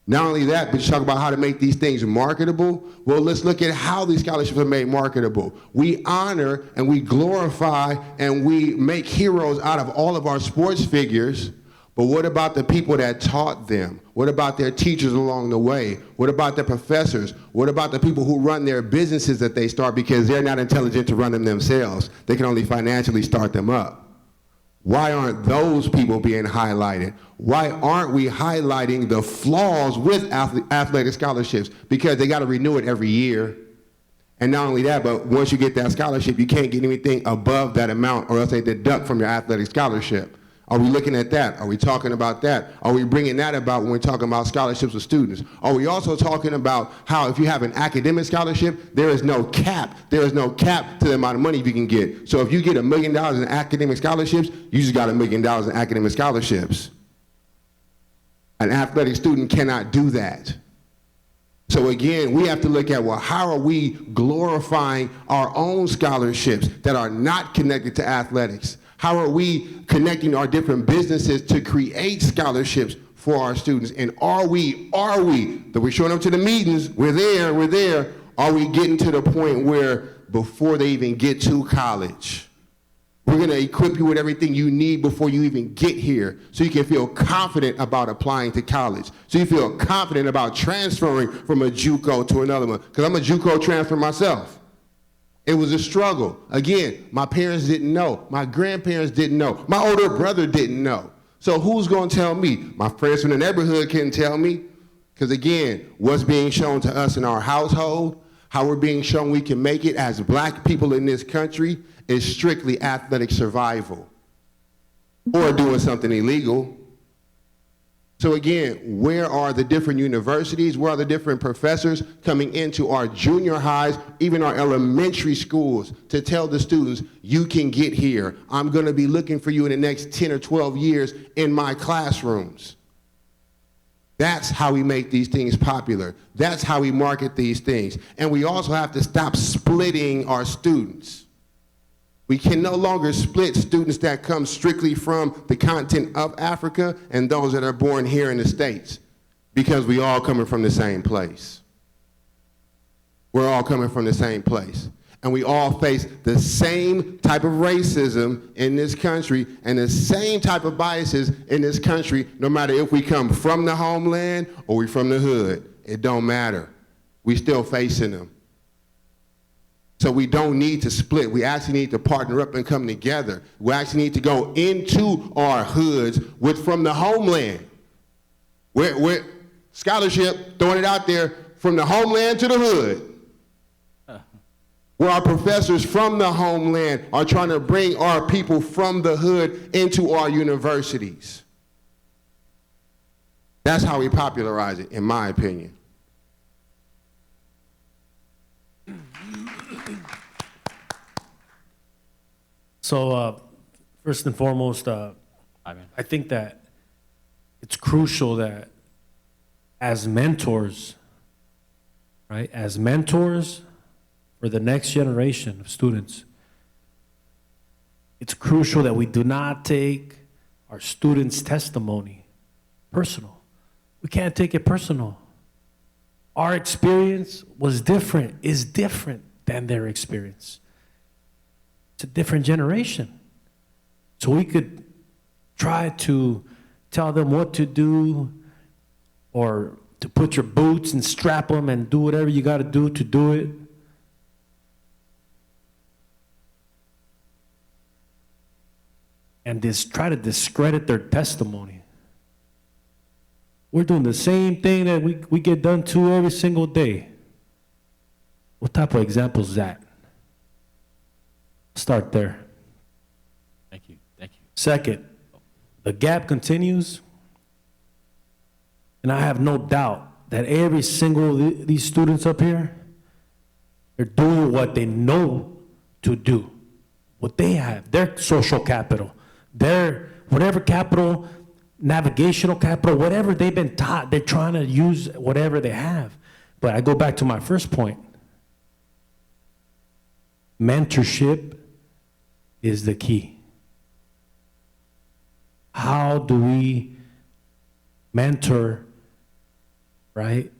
Not only that, but you talk about how to make these things marketable. Well, let's look at how these scholarships are made marketable. We honor and we glorify and we make heroes out of all of our sports figures, but what about the people that taught them? What about their teachers along the way? What about the professors? What about the people who run their businesses that they start because they're not intelligent to run them themselves? They can only financially start them up. Why aren't those people being highlighted? Why aren't we highlighting the flaws with athletic scholarships? Because they got to renew it every year. And not only that, but once you get that scholarship, you can't get anything above that amount or else they deduct from your athletic scholarship. Are we looking at that? Are we talking about that? Are we bringing that about when we're talking about scholarships for students? Are we also talking about how if you have an academic scholarship, there is no cap. There is no cap to the amount of money you can get. So if you get $1 million in academic scholarships, you just got $1 million in academic scholarships. An athletic student cannot do that. So again, we have to look at, well, how are we glorifying our own scholarships that are not connected to athletics? How are we connecting our different businesses to create scholarships for our students? And are we, that we're showing up to the meetings, we're there, are we getting to the point where before they even get to college, we're gonna equip you with everything you need before you even get here so you can feel confident about applying to college, so you feel confident about transferring from a JUCO to another one, because I'm a JUCO transfer myself. It was a struggle. Again, my parents didn't know. My grandparents didn't know. My older brother didn't know. So who's going to tell me? My friends from the neighborhood couldn't tell me. Because again, what's being shown to us in our household, how we're being shown we can make it as black people in this country is strictly athletic survival or doing something illegal. So again, where are the different universities? Where are the different professors coming into our junior highs, even our elementary schools, to tell the students, you can get here. I'm gonna be looking for you in the next 10 or 12 years in my classrooms. That's how we make these things popular. That's how we market these things. And we also have to stop splitting our students. We can no longer split students that come strictly from the continent of Africa and those that are born here in the States, because we all coming from the same place. We're all coming from the same place. And we all face the same type of racism in this country and the same type of biases in this country, no matter if we come from the homeland or we from the hood. It don't matter. We still facing them. So we don't need to split. We actually need to partner up and come together. We actually need to go into our hoods from the homeland. We're scholarship, throwing it out there, from the homeland to the hood. Where our professors from the homeland are trying to bring our people from the hood into our universities. That's how we popularize it, in my opinion. So, first and foremost, I think that it's crucial that as mentors, right, as mentors for the next generation of students, it's crucial that we do not take our students' testimony personal. We can't take it personal. Our experience was different, is different than their experience. It's a different generation. So we could try to tell them what to do or to put your boots and strap them and do whatever you got to do it. And try to discredit their testimony. We're doing the same thing that we get done to every single day. What type of example is that? Start there. Thank you. Second, the gap continues, and I have no doubt that every single of these students up here, they're doing what they know to do, what they have, their social capital, their whatever capital, navigational capital, whatever they've been taught, they're trying to use whatever they have. But I go back to my first point. Mentorship is the key. How do we mentor right?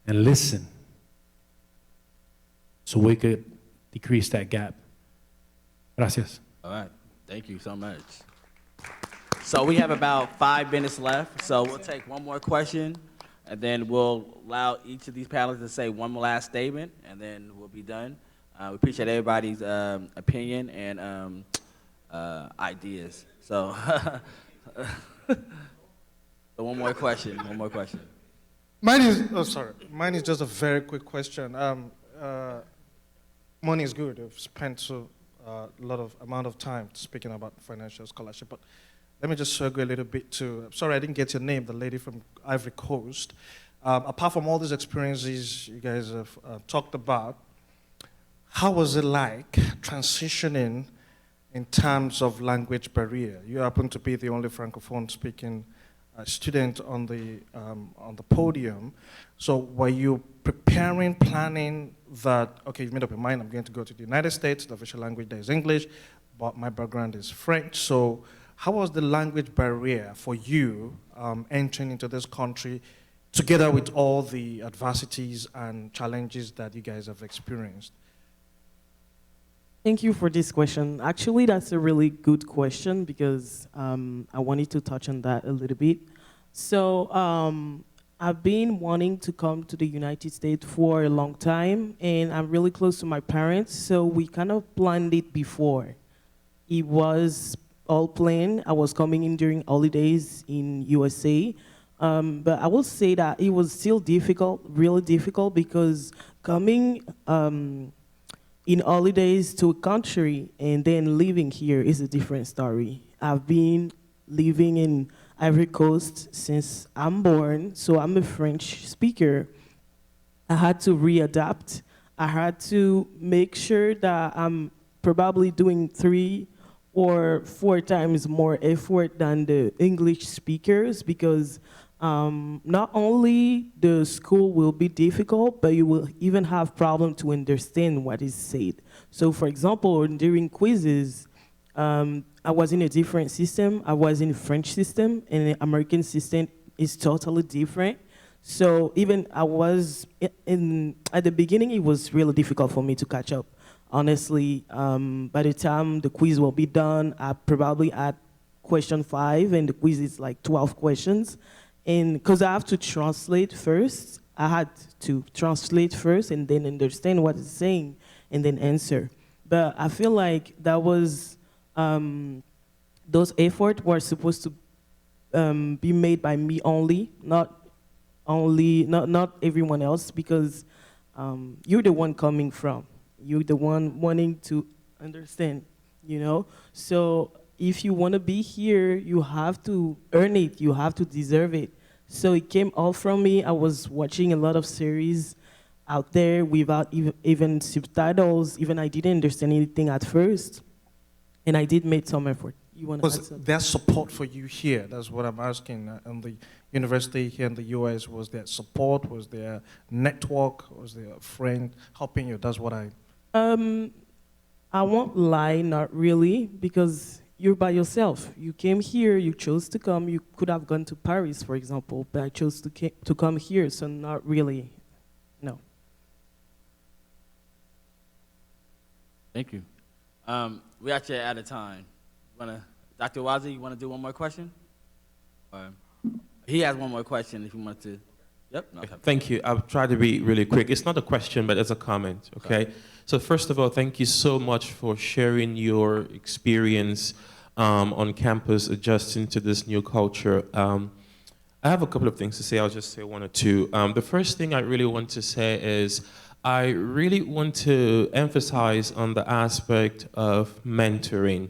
And listen. So we could decrease that gap. Gracias. All right. Thank you so much. So we have about 5 minutes left. So we'll take one more question, and then we'll allow each of these panelists to say one last statement, and then we'll be done. We appreciate everybody's opinion and ideas. So, so one more question. Mine is just a very quick question. Money is good. I've spent a lot of amount of time speaking about financial scholarship, but let me just segue a little bit to, sorry I didn't get your name, the lady from Ivory Coast. Apart from all these experiences you guys have talked about, how was it like transitioning in terms of language barrier? You happen to be the only Francophone speaking student on the podium. So were you preparing, planning that, okay, you've made up your mind, I'm going to go to the United States, the official language there is English, but my background is French. So how was the language barrier for you entering into this country together with all the adversities and challenges that you guys have experienced? Thank you for this question. Actually, that's a really good question because I wanted to touch on that a little bit. So I've been wanting to come to the United States for a long time, and I'm really close to my parents, so we kind of planned it before. It was all planned. I was coming in during holidays in USA, but I will say that it was still difficult, really difficult, because coming in holidays to a country and then living here is a different story. I've been living in Ivory Coast since I'm born, so I'm a French speaker. I had to readapt. I had to make sure that I'm probably doing 3 or 4 times more effort than the English speakers, because not only the school will be difficult, but you will even have problem to understand what is said. So for example, during quizzes, I was in a different system. I was in a French system, and the American system is totally different. So even I was at the beginning, it was really difficult for me to catch up. Honestly, by the time the quiz will be done, I probably at question 5, and the quiz is like 12 questions. And because I have to translate first, I had to translate first and then understand what it's saying and then answer. But I feel like that was, those efforts were supposed to be made by me only, not everyone else, because you're the one coming from. You're the one wanting to understand, you know? So if you want to be here, you have to earn it. You have to deserve it. So it came all from me. I was watching a lot of series out there without even subtitles. Even I didn't understand anything at first. And I did make some effort. You want to add something? Was there support for you here? That's what I'm asking. In the university here in the US, was there support? Was there network? Was there a friend helping you? That's what I won't lie, not really, because you're by yourself. You came here, you chose to come. You could have gone to Paris, for example, but I chose to come here, so not really, no. Thank you. We're actually out of time. Dr. Wazi, you want to do one more question? He has one more question if you want to. Yep. No, thank you. I'll try to be really quick. It's not a question, but it's a comment, okay? So first of all, thank you so much for sharing your experience on campus, adjusting to this new culture. I have a couple of things to say. I'll just say one or two. The first thing I really want to say is I really want to emphasize on the aspect of mentoring.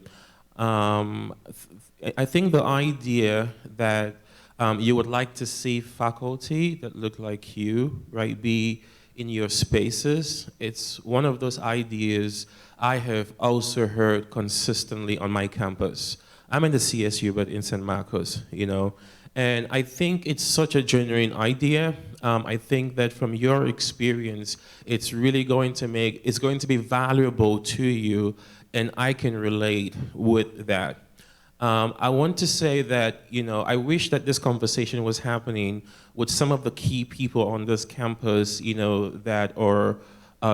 I think the idea that you would like to see faculty that look like you, right, be in your spaces. It's one of those ideas I have also heard consistently on my campus. I'm in the CSU, but in San Marcos, you know. And I think it's such a genuine idea. I think that from your experience, it's really going to be valuable to you, and I can relate with that. I want to say that, I wish that this conversation was happening with some of the key people on this campus, that are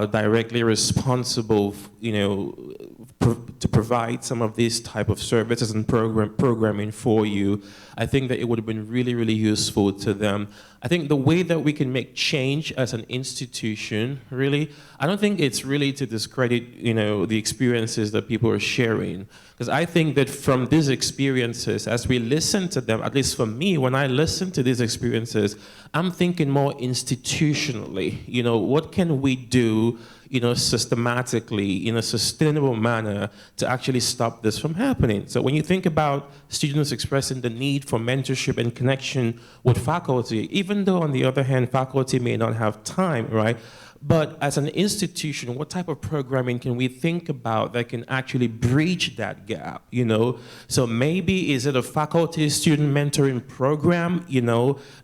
directly responsible, to provide some of these type of services and programming for you. I think that it would have been really, really useful to them. I think the way that we can make change as an institution, really, I don't think it's really to discredit, the experiences that people are sharing. Because I think that from these experiences, as we listen to them, at least for me, when I listen to these experiences, I'm thinking more institutionally, what can we do, systematically, in a sustainable manner to actually stop this from happening. So when you think about students expressing the need for mentorship and connection with faculty, even though on the other hand, faculty may not have time, right? But as an institution, what type of programming can we think about that can actually bridge that gap, So maybe is it a faculty-student mentoring program,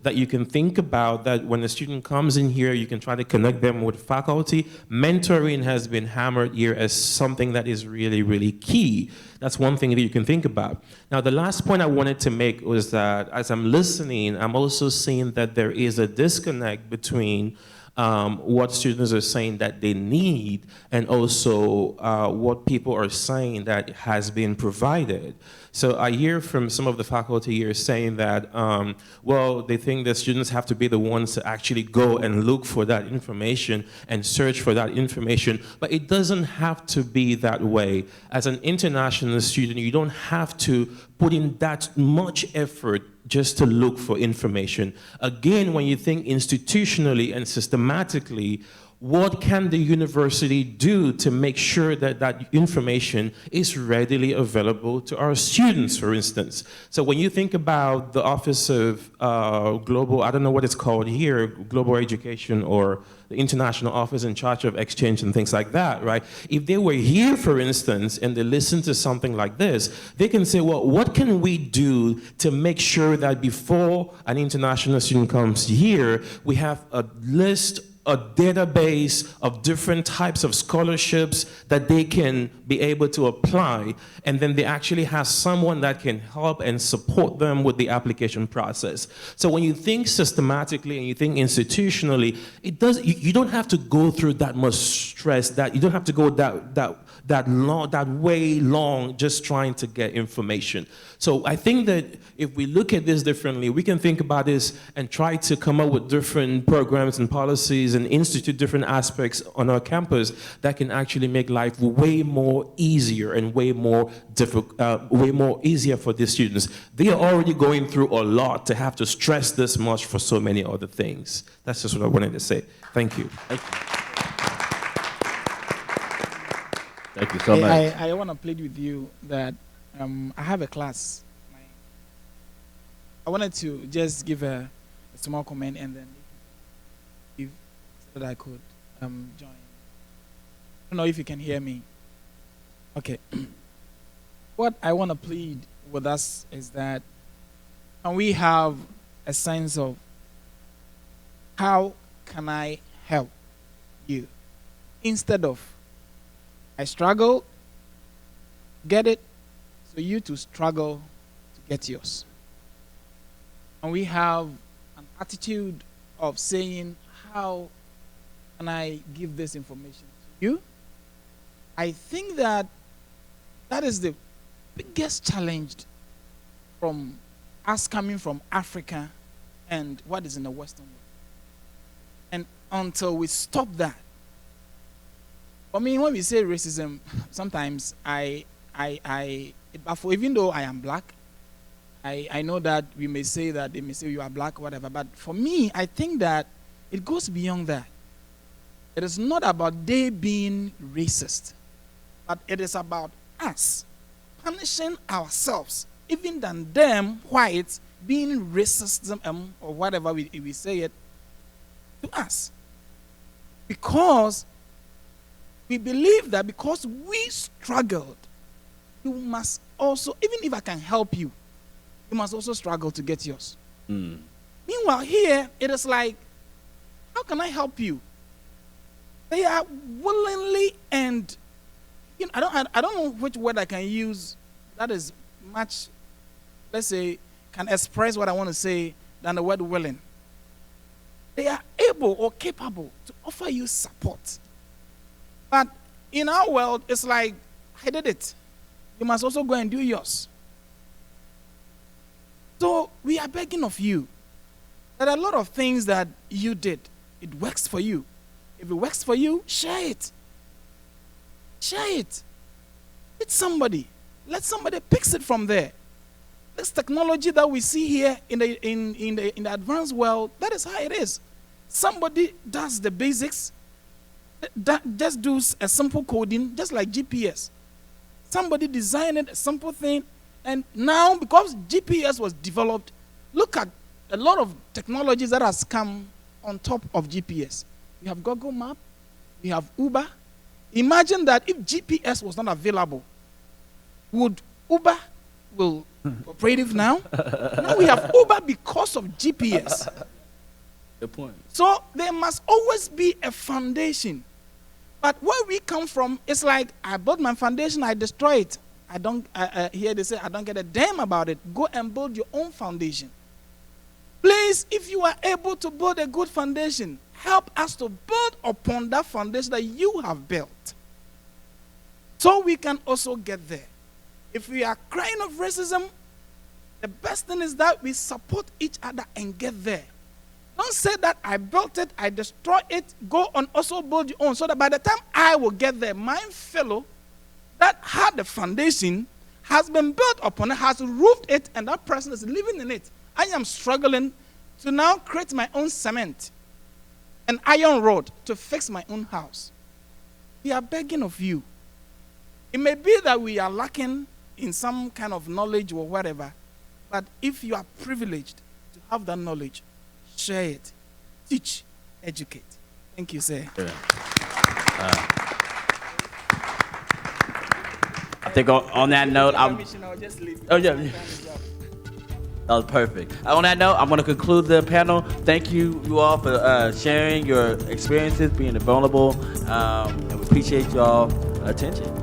that you can think about, that when a student comes in here, you can try to connect them with faculty. Mentoring has been hammered here as something that is really, really key. That's one thing that you can think about. Now, the last point I wanted to make was that as I'm listening, I'm also seeing that there is a disconnect between what students are saying that they need, and also what people are saying that has been provided. So I hear from some of the faculty here saying that, well, they think that students have to be the ones to actually go and look for that information and search for that information, but it doesn't have to be that way. As an international student, you don't have to put in that much effort just to look for information. Again, when you think institutionally and systematically, what can the university do to make sure that that information is readily available to our students, for instance? So when you think about the Office of Global, I don't know what it's called here, Global Education, or the International Office in charge of exchange and things like that, right? If they were here, for instance, and they listen to something like this, they can say, well, what can we do to make sure that before an international student comes here, we have a list, a database of different types of scholarships that they can be able to apply, and then they actually have someone that can help and support them with the application process. So when you think systematically and you think institutionally, you don't have to go through that much stress, that you don't have to go that way long just trying to get information. So I think that if we look at this differently, we can think about this and try to come up with different programs and policies and institute different aspects on our campus that can actually make life way more easier and way more easier for the students. They are already going through a lot to have to stress this much for so many other things. That's just what I wanted to say. Thank you. Thank you. Thank you so much. I want to plead with you that I have a class. I wanted to just give a small comment and then if so that I could join. I don't know if you can hear me. Okay. What I want to plead with us is that can we have a sense of how can I help you instead of I struggle, get it, so you to struggle to get yours. And we have an attitude of saying, how can I give this information to you? I think that is the biggest challenge from us coming from Africa and what is in the Western world. And until we stop that, I mean, when we say racism, sometimes it baffles. Even though I am black, I know that we may say that they may say you are black, whatever. But for me, I think that it goes beyond that. It is not about they being racist, but it is about us punishing ourselves, even than them whites being racist or whatever we say it to us, because we believe that because we struggled, you must also, even if I can help you, you must also struggle to get yours. Meanwhile, here, it is like, how can I help you? They are willingly and, I don't know which word I can use that is much let's say, can express what I want to say than the word willing. They are able or capable to offer you support. But in our world, it's like, I did it. You must also go and do yours. So we are begging of you that a lot of things that you did, it works for you. If it works for you, share it. Share it. It's somebody. Let somebody pick it from there. This technology that we see here in the advanced world, that is how it is. Somebody does the basics, just does a simple coding, just like GPS. Somebody designed a simple thing, and now because GPS was developed, look at a lot of technologies that has come on top of GPS. We have Google Map, we have Uber. Imagine that if GPS was not available, would Uber will operative now? Now we have Uber because of GPS. Good point. So there must always be a foundation. But where we come from, it's like, I built my foundation, I destroy it. I don't, here they say, I don't get a damn about it. Go and build your own foundation. Please, if you are able to build a good foundation, help us to build upon that foundation that you have built. So we can also get there. If we are crying of racism, the best thing is that we support each other and get there. Don't say that I built it, I destroy it, go and also build your own, so that by the time I will get there, my fellow that had the foundation has been built upon it, has roofed it, and that person is living in it. I am struggling to now create my own cement, an iron rod to fix my own house. We are begging of you. It may be that we are lacking in some kind of knowledge or whatever, but if you are privileged to have that knowledge, share it, teach, educate. Thank you, sir. Yeah. I think on that note, oh yeah. That was perfect. On that note, I'm going to conclude the panel. Thank you all for sharing your experiences, being vulnerable, and we appreciate y'all attention.